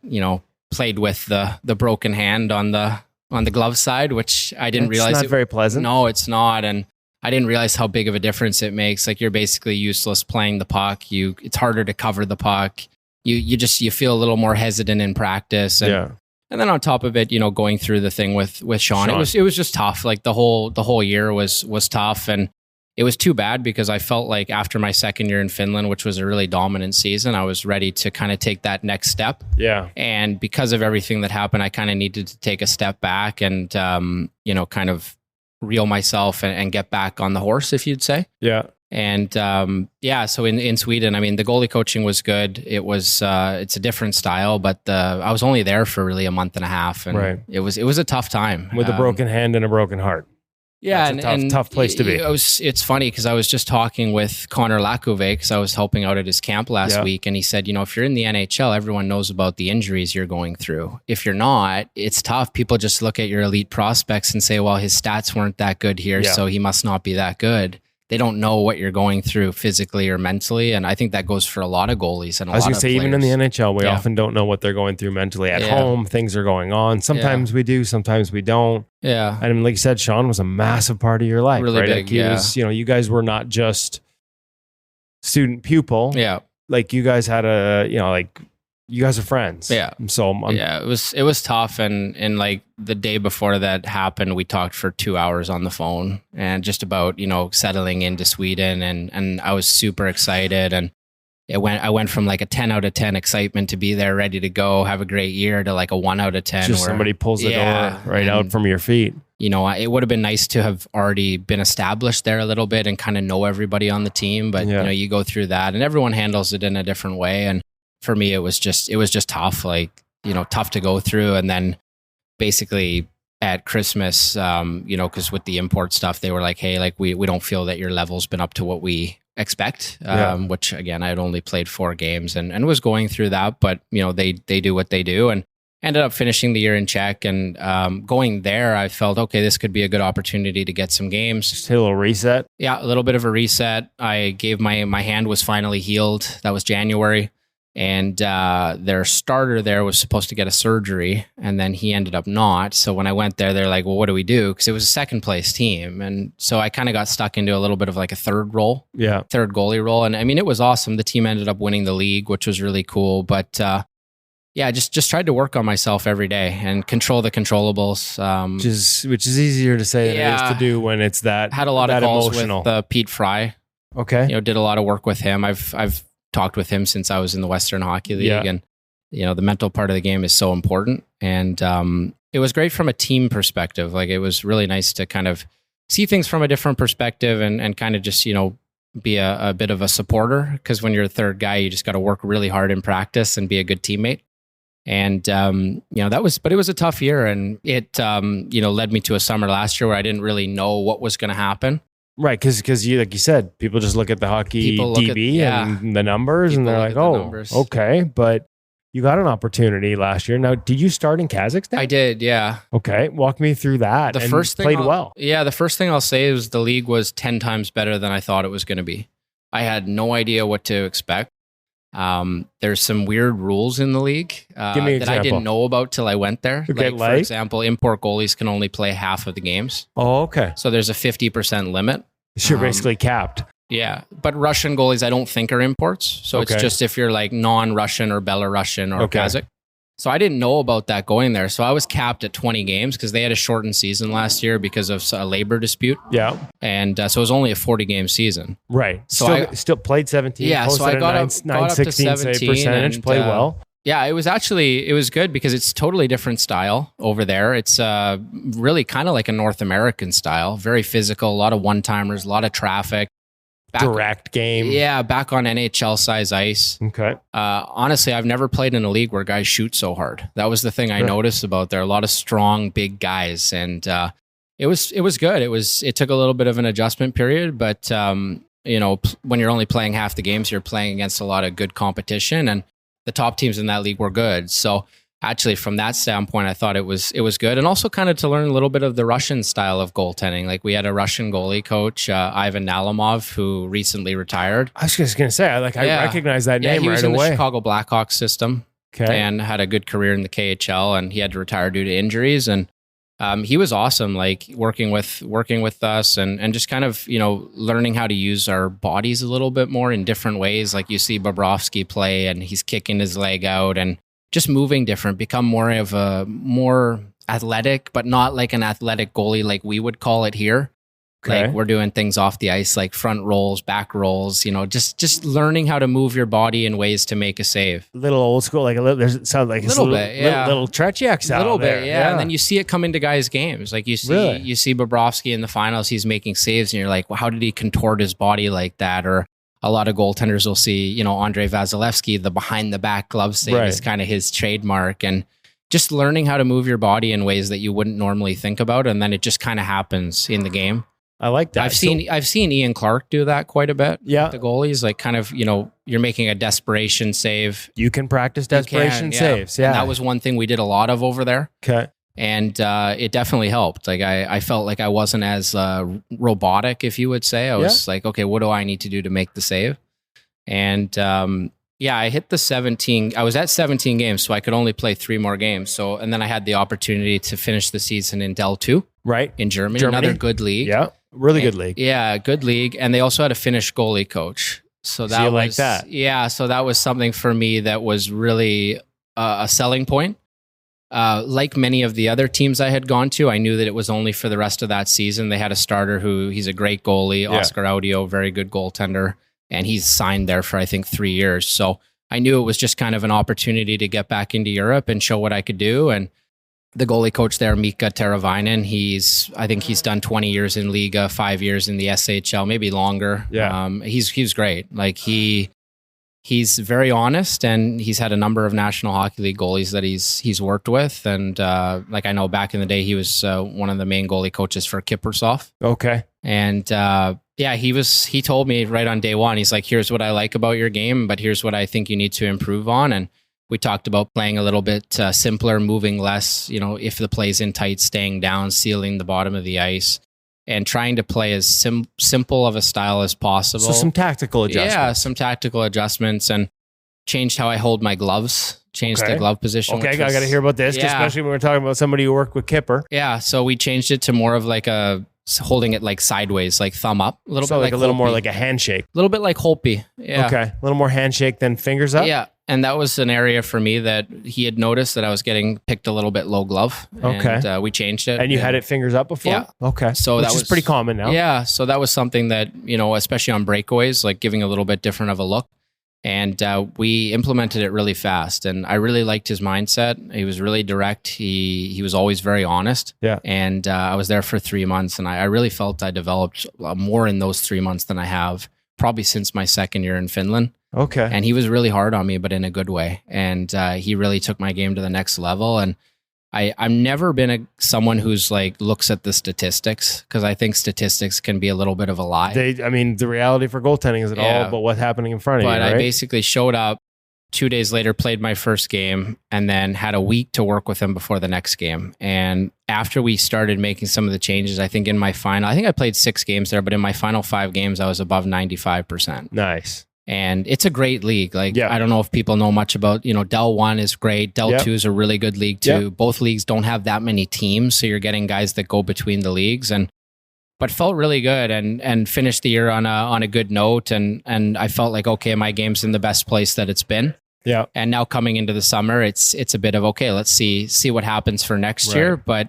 played with the broken hand on the glove side, which I didn't realize. It's not very pleasant. No, it's not. And I didn't realize how big of a difference it makes. Like you're basically useless playing the puck. It's harder to cover the puck. You feel a little more hesitant in practice. And, and then on top of it, going through the thing with Sean, it was just tough. Like the whole year was tough. And it was too bad because I felt like after my second year in Finland, which was a really dominant season, I was ready to kind of take that next step. Yeah. And because of everything that happened, I kind of needed to take a step back and, kind of reel myself and get back on the horse, if you'd say. Yeah. And so in Sweden, I mean, the goalie coaching was good. It was it's a different style, but I was only there for really a month and a half, and it was a tough time with a broken hand and a broken heart. Yeah, it's a tough place to be. It's funny because I was just talking with Connor Lacouve because I was helping out at his camp last week, and he said, if you're in the NHL, everyone knows about the injuries you're going through. If you're not, it's tough. People just look at your elite prospects and say, well, his stats weren't that good here, so he must not be that good. They don't know what you're going through physically or mentally, and I think that goes for a lot of goalies and a lot of players. I was going to say, even in the NHL, we often don't know what they're going through mentally. At home, things are going on. Sometimes we do, sometimes we don't. Yeah. And like you said, Sean was a massive part of your life, really right? big, like he was, you guys were not just student pupil. Yeah. Like you guys had you guys are friends. Yeah. So it was tough. And like the day before that happened, we talked for 2 hours on the phone and just about, settling into Sweden. And I was super excited. And I went from like a 10 out of 10 excitement to be there, ready to go, have a great year, to like a 1 out of 10. Just somebody pulls the door right out from your feet. It would have been nice to have already been established there a little bit and kind of know everybody on the team. But, you go through that and everyone handles it in a different way. And for me, it was just tough, tough to go through. And then basically at Christmas, because with the import stuff, they were like, hey, like we don't feel that your level's been up to what we expect, Yeah. which again, I had only played 4 games and was going through that, but they do what they do, and ended up finishing the year in Czech. And going there, I felt, okay, this could be a good opportunity to get some games. Just hit a little reset. Yeah, a little bit of a reset. I gave my hand was finally healed. That was January. And their starter there was supposed to get a surgery, and then he ended up not. So when I went there, they're like, well, what do we do? Because it was a second place team. And so I kind of got stuck into a little bit of like a third goalie role. And I mean, it was awesome. The team ended up winning the league, which was really cool. But yeah, just tried to work on myself every day and control the controllables. Which is easier to say than it is to do when it's that had a lot of calls emotional. with Pete Fry. Okay. Did a lot of work with him. I've talked with him since I was in the Western Hockey League, and the mental part of the game is so important. And it was great from a team perspective. Like, it was really nice to kind of see things from a different perspective and kind of just be a bit of a supporter, because when you're a third guy, you just got to work really hard in practice and be a good teammate. And but it was a tough year, and it led me to a summer last year where I didn't really know what was going to happen. Right, because you, like you said, people just look at the hockey DB and the numbers, and they're like, okay. But you got an opportunity last year. Now, did you start in Kazakhstan? I did, yeah. Okay, walk me through that. The first thing played well. Yeah, the first thing I'll say is the league was 10 times better than I thought it was going to be. I had no idea what to expect. There's some weird rules in the league Give me an that I didn't know about till I went there. Okay, for example, import goalies can only play half of the games. Oh, okay. So there's a 50% limit. So you're basically capped. Yeah, but Russian goalies I don't think are imports. So it's just if you're like non-Russian or Belarusian or Kazakh. So I didn't know about that going there. So I was capped at 20 games because they had a shortened season last year because of a labor dispute. Yeah. And so it was only a 40-game season. Right. So I still played 17. Yeah, so I got up 916 to 17 save percentage. and, played well. Yeah, it was good because it's totally different style over there. It's really kind of like a North American style, very physical, a lot of one-timers, a lot of traffic. Direct game. Yeah, back on NHL size ice. Okay. Honestly, I've never played in a league where guys shoot so hard. That was the thing I noticed about there. A lot of strong, big guys, and it was good. It took a little bit of an adjustment period, but when you're only playing half the games, you're playing against a lot of good competition, and the top teams in that league were good. So actually, from that standpoint, I thought it was good, and also kind of to learn a little bit of the Russian style of goaltending. Like, we had a Russian goalie coach, Ivan Nalimov, who recently retired. I was just going to say, I recognize that name right away. He was in the Chicago Blackhawks system, and had a good career in the KHL, and he had to retire due to injuries. And he was awesome, like working with us and just kind of learning how to use our bodies a little bit more in different ways. Like, you see Bobrovsky play, and he's kicking his leg out and just moving different, become more of a more athletic, but not like an athletic goalie like we would call it here. Okay. Like, we're doing things off the ice, like front rolls, back rolls, just learning how to move your body in ways to make a save. Little old school, like it sounds like a little bit, yeah. Little Tretiak a little there. bit, yeah. And then you see it come into guys' games. Like, you see Bobrovsky in the finals, he's making saves, and you're like, well, how did he contort his body like that? Or a lot of goaltenders will see, Andrei Vasilevsky, the behind the back glove save is kind of his trademark, and just learning how to move your body in ways that you wouldn't normally think about, and then it just kind of happens in the game. I like that. I've seen Ian Clark do that quite a bit. Yeah, the goalies, like, kind of, you're making a desperation save. You can practice desperation saves. Yeah, and that was one thing we did a lot of over there. Okay. And it definitely helped. Like, I felt like I wasn't as robotic, if you would say. I was like, okay, what do I need to do to make the save? And I hit the 17. I was at 17 games, so I could only play 3 more games. So, and then I had the opportunity to finish the season in Del 2, in Germany, another good league. Yeah, really good league. Yeah, good league. And they also had a Finnish goalie coach. So that was like that. Yeah, so that was something for me that was really a selling point. Like many of the other teams I had gone to, I knew that it was only for the rest of that season. They had a starter he's a great goalie, Oscar Audio, very good goaltender, and he's signed there for, I think, 3 years. So I knew it was just kind of an opportunity to get back into Europe and show what I could do. And the goalie coach there, Mika Teravainen, I think he's done 20 years in Liga, 5 years in the SHL, maybe longer. Yeah. He's great. Like, he's very honest, and he's had a number of National Hockey League goalies that he's worked with. And I know back in the day, he was one of the main goalie coaches for Kiprusoff. Okay. And Yeah, he told me right on day one, he's like, here's what I like about your game, but here's what I think you need to improve on. And we talked about playing a little bit simpler, moving less, if the play's in tight, staying down, sealing the bottom of the ice, and trying to play as simple of a style as possible. So some tactical adjustments. Yeah, some tactical adjustments, and changed how I hold my gloves, changed the glove position. Okay, I got to hear about this, especially when we're talking about somebody who worked with Kipper. Yeah, so we changed it to more of like holding it like sideways, like thumb up, a little bit like a little more like a handshake. A little bit like Holtby. Yeah. Okay, a little more handshake than fingers up. Yeah, and that was an area for me that he had noticed that I was getting picked a little bit low glove. Okay, and we changed it. And you had it fingers up before. Yeah. Okay, so which that was is pretty common now. Yeah, so that was something that especially on breakaways, like giving a little bit different of a look. And we implemented it really fast, and I really liked his mindset. He was really direct. He was always very honest. Yeah. And I was there for 3 months, and I really felt I developed more in those 3 months than I have probably since my second year in Finland. Okay. And he was really hard on me, but in a good way. And he really took my game to the next level. And I've never been someone who's like looks at the statistics, because I think statistics can be a little bit of a lie. The reality for goaltending is all about what's happening in front of you. But right? I basically showed up 2 days later, played my first game, and then had a week to work with him before the next game. And after we started making some of the changes, I think I played 6 games there, but in my final 5 games, I was above 95%. Nice. And it's a great league. I don't know if people know much about, Del 1 is great. Del 2 is a really good league too. Yep. Both leagues don't have that many teams, so you're getting guys that go between the leagues, but felt really good and finished the year on a good note. And I felt like, okay, my game's in the best place that it's been. Yeah. And now coming into the summer, it's a bit of, okay, let's see what happens for next year. But,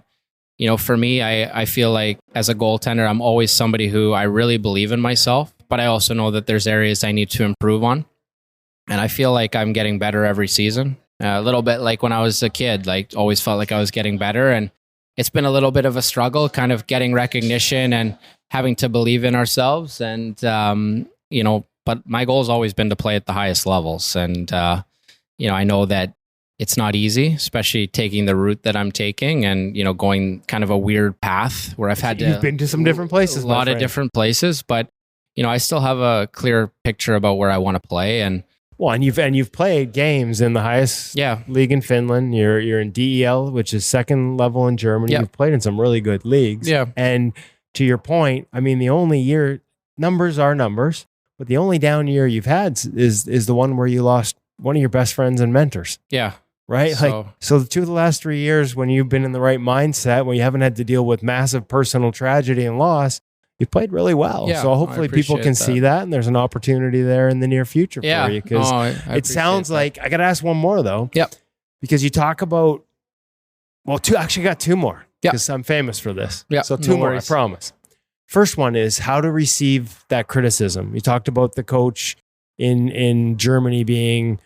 for me, I feel like as a goaltender, I'm always somebody who I really believe in myself, but I also know that there's areas I need to improve on. And I feel like I'm getting better every season. A little bit like when I was a kid, like always felt like I was getting better. And it's been a little bit of a struggle, kind of getting recognition and having to believe in ourselves. And, but my goal has always been to play at the highest levels. And, I know that it's not easy, especially taking the route that I'm taking and, going kind of a weird path where I've had to... You've been to some different places, a lot of different places, but I still have a clear picture about where I want to play. And you've played games in the highest league in Finland. You're in DEL, which is second level in Germany. You've played in some really good leagues. Yeah. And to your point, the only year, numbers are numbers, but the only down year you've had is the one where you lost one of your best friends and mentors. Yeah. Right? So the 2 of the last 3 years, when you've been in the right mindset, when you haven't had to deal with massive personal tragedy and loss, you've played really well. Yeah, so hopefully people can see that, and there's an opportunity there in the near future for you. Because it sounds like, I got to ask one more though. Yep. Because you talk about, actually got 2 more. Because I'm famous for this. Yeah. So 2 more, I promise. First one is how to receive that criticism. You talked about the coach in Germany being,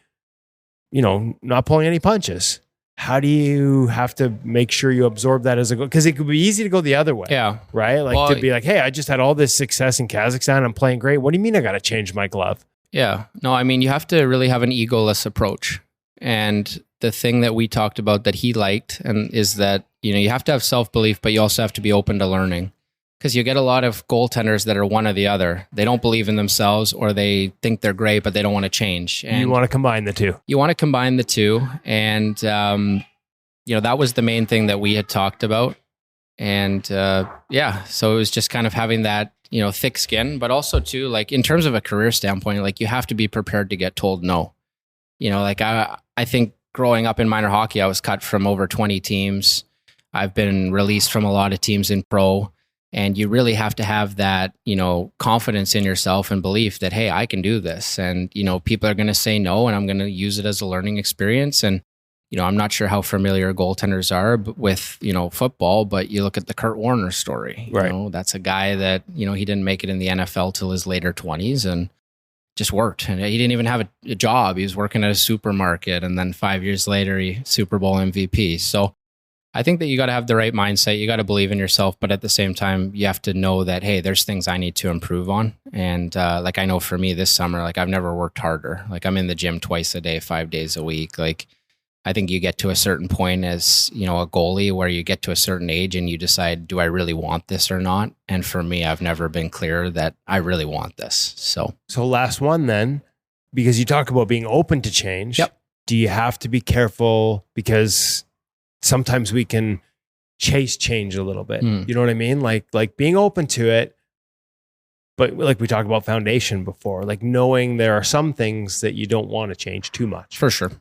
not pulling any punches. How do you have to make sure you absorb that as a goal? Because it could be easy to go the other way. Yeah. Right? To be like, hey, I just had all this success in Kazakhstan. I'm playing great. What do you mean I got to change my glove? Yeah. No, you have to really have an egoless approach. And the thing that we talked about that he liked is that, you have to have self-belief, but you also have to be open to learning. Because you get a lot of goaltenders that are one or the other. They don't believe in themselves, or they think they're great, but they don't want to change. And you want to combine the two. You want to combine the two. And, that was the main thing that we had talked about. And so it was just kind of having that, thick skin, but also too, like in terms of a career standpoint, like you have to be prepared to get told no. I think growing up in minor hockey, I was cut from over 20 teams. I've been released from a lot of teams in pro. And you really have to have that, confidence in yourself and belief that, hey, I can do this. And, people are going to say no, and I'm going to use it as a learning experience. And, I'm not sure how familiar goaltenders are with, football, but you look at the Kurt Warner story. Right. That's a guy that, he didn't make it in the NFL till his later 20s and just worked. And he didn't even have a job. He was working at a supermarket. And then 5 years later, he Super Bowl MVP. So I think that you got to have the right mindset. You got to believe in yourself, but at the same time, you have to know that, hey, there's things I need to improve on. And I know for me this summer, I've never worked harder. I'm in the gym twice a day, 5 days a week. I think you get to a certain point as, you know, a goalie where you get to a certain age and you decide, do I really want this or not? And for me, I've never been clear that I really want this. So last one then, because you talk about being open to change. Yep. Do you have to be careful because sometimes we can chase change a little bit? You know what I mean? Like being open to it, but like we talked about foundation before, like knowing there are some things that you don't want to change too much. for sure.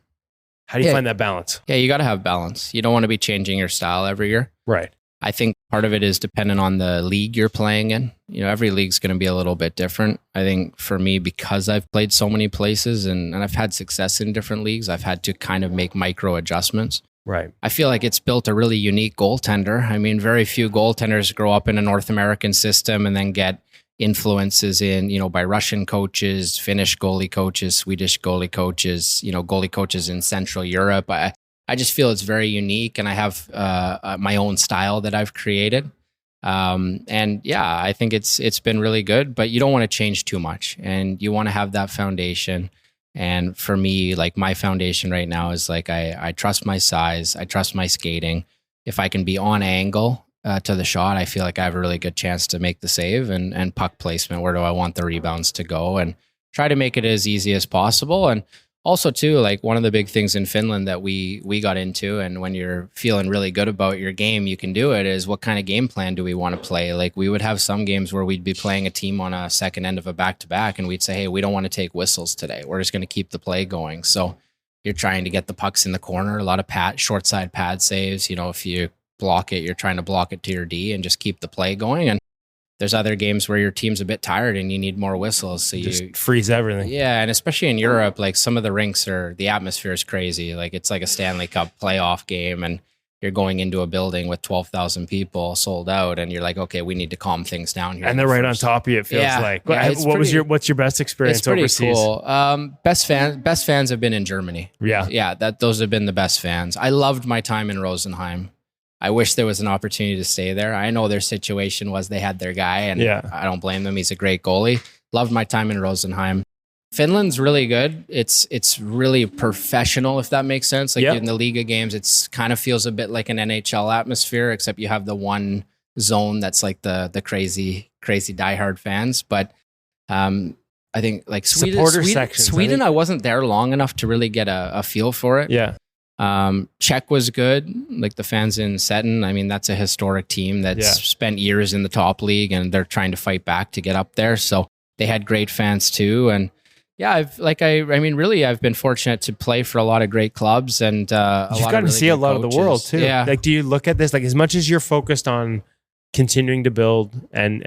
How do you find that balance? Yeah, you got to have balance. You don't want to be changing your style every year. Right. I think part of it is dependent on the league you're playing in. You know, every league's going to be a little bit different. I think for me, because I've played so many places and I've had success in different leagues, I've had to kind of make micro adjustments. Right. I feel like it's built a really unique goaltender. I mean, very few goaltenders grow up in a North American system and then get influences in, you know, by Russian coaches, Finnish goalie coaches, Swedish goalie coaches, you know, goalie coaches in Central Europe. I just feel it's very unique, and I have my own style that I've created. And yeah, I think it's been really good, but you don't want to change too much, and you want to have that foundation. And for me, like my foundation right now is like, I trust my size. I trust my skating. If I can be on angle to the shot, I feel like I have a really good chance to make the save, and puck placement. Where do I want the rebounds to go, and try to make it as easy as possible. And also too, like one of the big things in Finland that we got into, and when you're feeling really good about your game, you can do it, is what kind of game plan do we want to play? Like we would have some games where we'd be playing a team on a second end of a back-to-back, and we'd say, hey, we don't want to take whistles today. We're just going to keep the play going. So you're trying to get the pucks in the corner, a lot of short side pad saves. You know, if you block it, you're trying to block it to your D and just keep the play going. And there's other games where your team's a bit tired and you need more whistles. So Just you freeze everything. Yeah, and especially in Europe, like some of the rinks the atmosphere is crazy. Like it's like a Stanley Cup playoff game, and you're going into a building with 12,000 people sold out, and you're like, okay, we need to calm things down here. And they're right on top of you, it feels like. What's your best experience it's pretty overseas? Cool. Best fans have been in Germany. Yeah, those have been the best fans. I loved my time in Rosenheim. I wish there was an opportunity to stay there. I know their situation was they had their guy, and I don't blame them. He's a great goalie. Loved my time in Rosenheim. Finland's really good. It's really professional, if that makes sense. Like in the Liga games, it's kind of feels a bit like an NHL atmosphere, except you have the one zone that's like the crazy diehard fans. But I think like Sweden, I wasn't there long enough to really get a feel for it. Yeah. Czech was good. Like the fans in Seton, I mean, that's a historic team that's spent years in the top league, and they're trying to fight back to get up there. So they had great fans too. And yeah, I've been fortunate to play for a lot of great clubs, and you've gotten to see a lot of the world too. Yeah. Like, do you look at this, like as much as you're focused on continuing to build and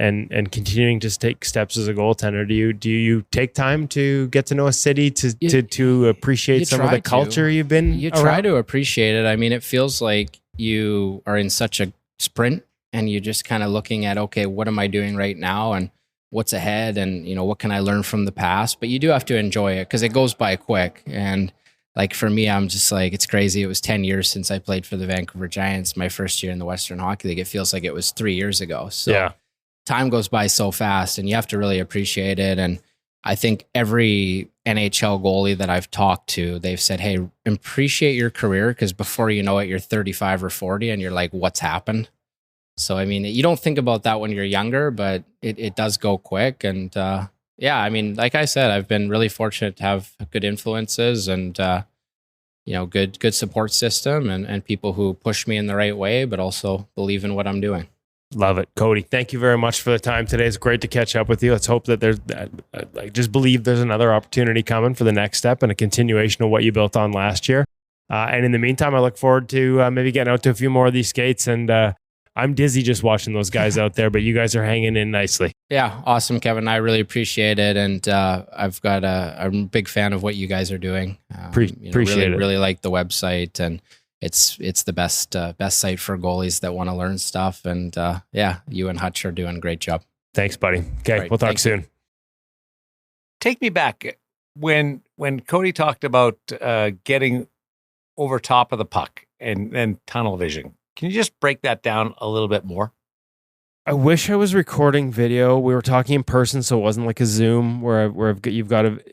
continuing to take steps as a goaltender, do you take time to get to know a city to appreciate some of the culture you've been you around? Try to appreciate it. I mean, it feels like you are in such a sprint, and you're just kind of looking at, okay, what am I doing right now, and what's ahead, and what can I learn from the past? But you do have to enjoy it, because it goes by quick. And like for me, I'm just like, it's crazy. It was 10 years since I played for the Vancouver Giants, my first year in the Western Hockey League. It feels like it was 3 years ago. So time goes by so fast, and you have to really appreciate it. And I think every NHL goalie that I've talked to, they've said, hey, appreciate your career, because before you know it, you're 35 or 40 and you're like, what's happened? So, I mean, you don't think about that when you're younger, but it does go quick. And I mean, like I said, I've been really fortunate to have good influences and, good support system and people who push me in the right way, but also believe in what I'm doing. Love it. Cody, thank you very much for the time today. It's great to catch up with you. Let's hope that I just believe there's another opportunity coming for the next step and a continuation of what you built on last year. And in the meantime, I look forward to maybe getting out to a few more of these skates. And I'm dizzy just watching those guys out there, but you guys are hanging in nicely. Yeah, awesome, Kevin. I really appreciate it. And I'm a big fan of what you guys are doing. Appreciate it. Really like the website, and it's the best site for goalies that want to learn stuff. And you and Hutch are doing a great job. Thanks, buddy. Okay, Right, we'll talk soon. Take me back when Cody talked about getting over top of the puck and tunnel vision. Can you just break that down a little bit more? I wish I was recording video. We were talking in person, so it wasn't like a Zoom where you've got to.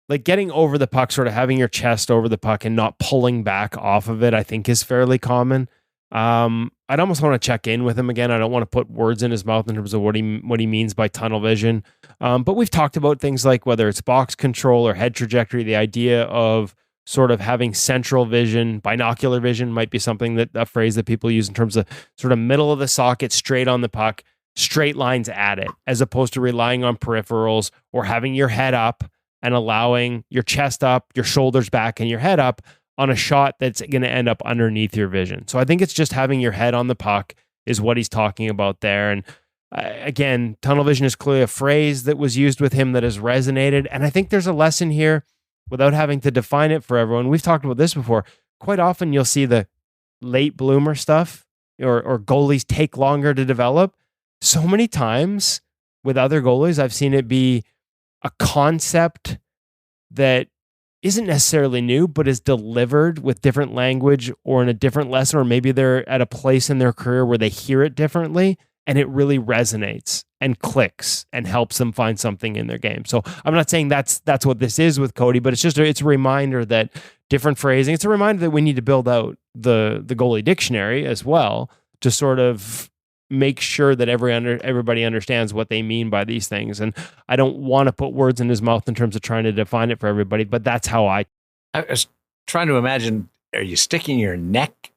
like getting over the puck, sort of having your chest over the puck and not pulling back off of it, I think is fairly common. I'd almost want to check in with him again. I don't want to put words in his mouth in terms of what he means by tunnel vision. But we've talked about things like whether it's box control or head trajectory, the idea of sort of having central vision, binocular vision might be something that a phrase that people use in terms of sort of middle of the socket, straight on the puck, straight lines at it, as opposed to relying on peripherals or having your head up and allowing your chest up, your shoulders back, and your head up on a shot that's going to end up underneath your vision. So I think it's just having your head on the puck is what he's talking about there. And again, tunnel vision is clearly a phrase that was used with him that has resonated. And I think there's a lesson here without having to define it for everyone. We've talked about this before. Quite often you'll see the late bloomer stuff or goalies take longer to develop. So many times with other goalies, I've seen it be a concept that isn't necessarily new, but is delivered with different language or in a different lesson, or maybe they're at a place in their career where they hear it differently and it really resonates and clicks and helps them find something in their game. So I'm not saying that's what this is with Cody, but it's a reminder that different phrasing, it's a reminder that we need to build out the goalie dictionary as well to sort of make sure that everybody understands what they mean by these things. And I don't want to put words in his mouth in terms of trying to define it for everybody, but that's how I was trying to imagine, are you sticking your neck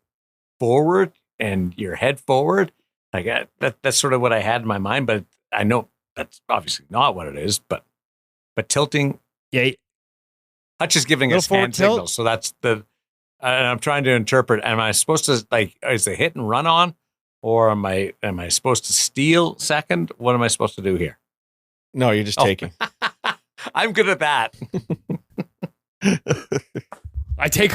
forward and your head forward? Like that's sort of what I had in my mind, but I know that's obviously not what it is, but tilting. Yeah. Hutch is giving us hand signals. So that's and I'm trying to interpret, am I supposed to, like, is it hit and run on? Or am I supposed to steal second? What am I supposed to do here? No, you're just taking. I'm good at that. I take,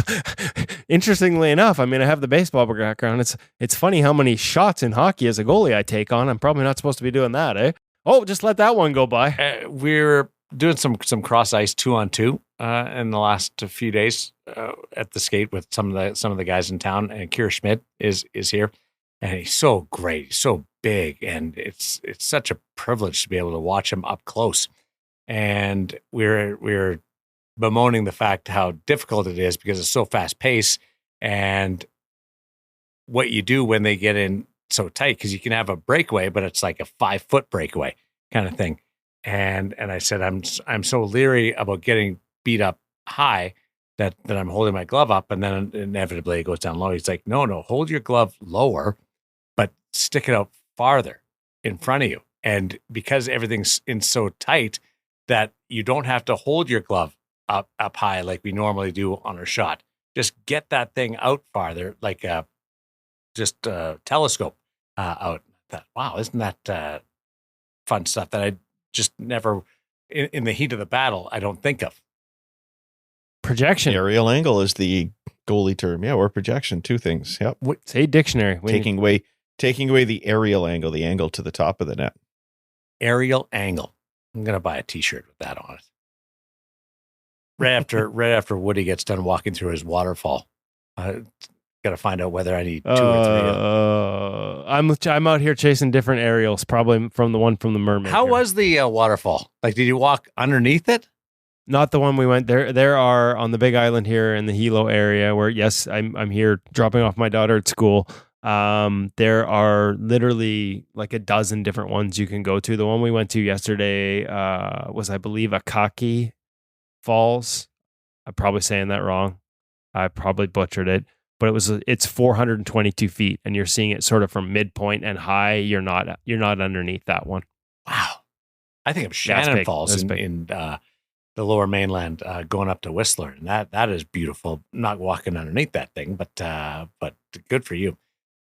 interestingly enough, I mean, I have the baseball background. It's funny how many shots in hockey as a goalie I take on. I'm probably not supposed to be doing that, eh? Oh, just let that one go by. We're doing some cross ice 2-on-2 in the last few days at the skate with some of the guys in town, and Kira Schmidt is here. And he's so great, he's so big, and it's such a privilege to be able to watch him up close. And we're bemoaning the fact how difficult it is because it's so fast paced, and what you do when they get in so tight, because you can have a breakaway, but it's like a 5-foot breakaway kind of thing. And I said I'm so leery about getting beat up high that I'm holding my glove up, and then inevitably it goes down low. He's like, no, hold your glove lower, but stick it out farther in front of you. And because everything's in so tight that you don't have to hold your glove up high like we normally do on a shot. Just get that thing out farther, like just a telescope out. Wow, isn't that fun stuff that I just never, in the heat of the battle, I don't think of. Projection. Aerial angle is the goalie term. Yeah, or projection. Two things. Yep. Say dictionary. Taking away the aerial angle, the angle to the top of the net. Aerial angle. I'm gonna buy a T-shirt with that on it. Right after Woody gets done walking through his waterfall, got to find out whether I need 2 or 3. I'm out here chasing different aerials, probably from the one from the Mermaid. How was the waterfall? Like, did you walk underneath it? Not the one we went there. There are on the Big Island here in the Hilo area where, yes, I'm here dropping off my daughter at school. There are literally like a dozen different ones you can go to. The one we went to yesterday was, I believe, Akaki Falls. I'm probably saying that wrong. I probably butchered it, but it's 422 feet, and you're seeing it sort of from midpoint and high. You're not underneath that one. Wow, I think of Shannon Falls in the Lower Mainland, going up to Whistler, and that is beautiful. Not walking underneath that thing, but good for you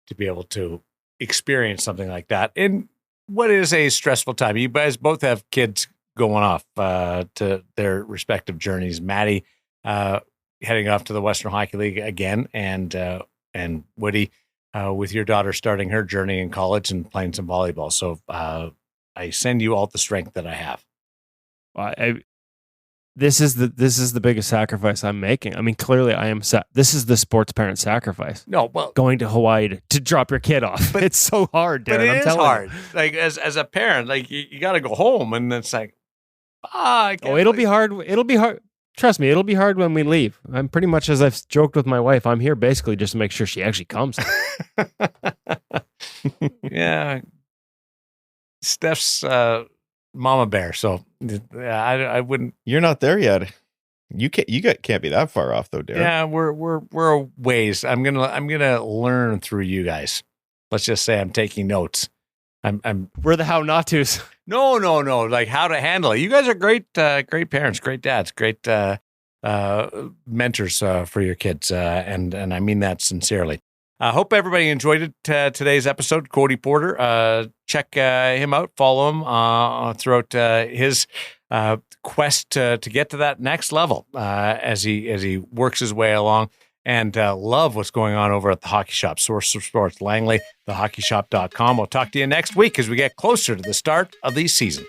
to be able to experience something like that in what is a stressful time. You guys both have kids going off to their respective journeys. Maddie heading off to the Western Hockey League again, and Woody with your daughter starting her journey in college and playing some volleyball. So I send you all the strength that I have. This is the biggest sacrifice I'm making. I mean, clearly I am this is the sports parent sacrifice. No, well, going to Hawaii to drop your kid off. But it's so hard, Darren. But it is hard. You. Like as a parent, like you got to go home, and it's like, it'll be hard. It'll be hard. trust me, it'll be hard when we leave. I'm pretty much, as I've joked with my wife, I'm here basically just to make sure she actually comes. Yeah. Steph's mama bear. So I wouldn't. You're not there yet. You can't be that far off though, Derek. Yeah, we're a ways. I'm gonna learn through you guys. Let's just say I'm taking notes. We're the how not tos. No. Like how to handle it. You guys are great parents, great dads, great mentors for your kids, and I mean that sincerely. I hope everybody enjoyed it. Today's episode, Cody Porter. Check him out. Follow him throughout his quest to get to that next level as he works his way along. And love what's going on over at the Hockey Shop, source of sports, Langley, thehockeyshop.com. We'll talk to you next week as we get closer to the start of the season.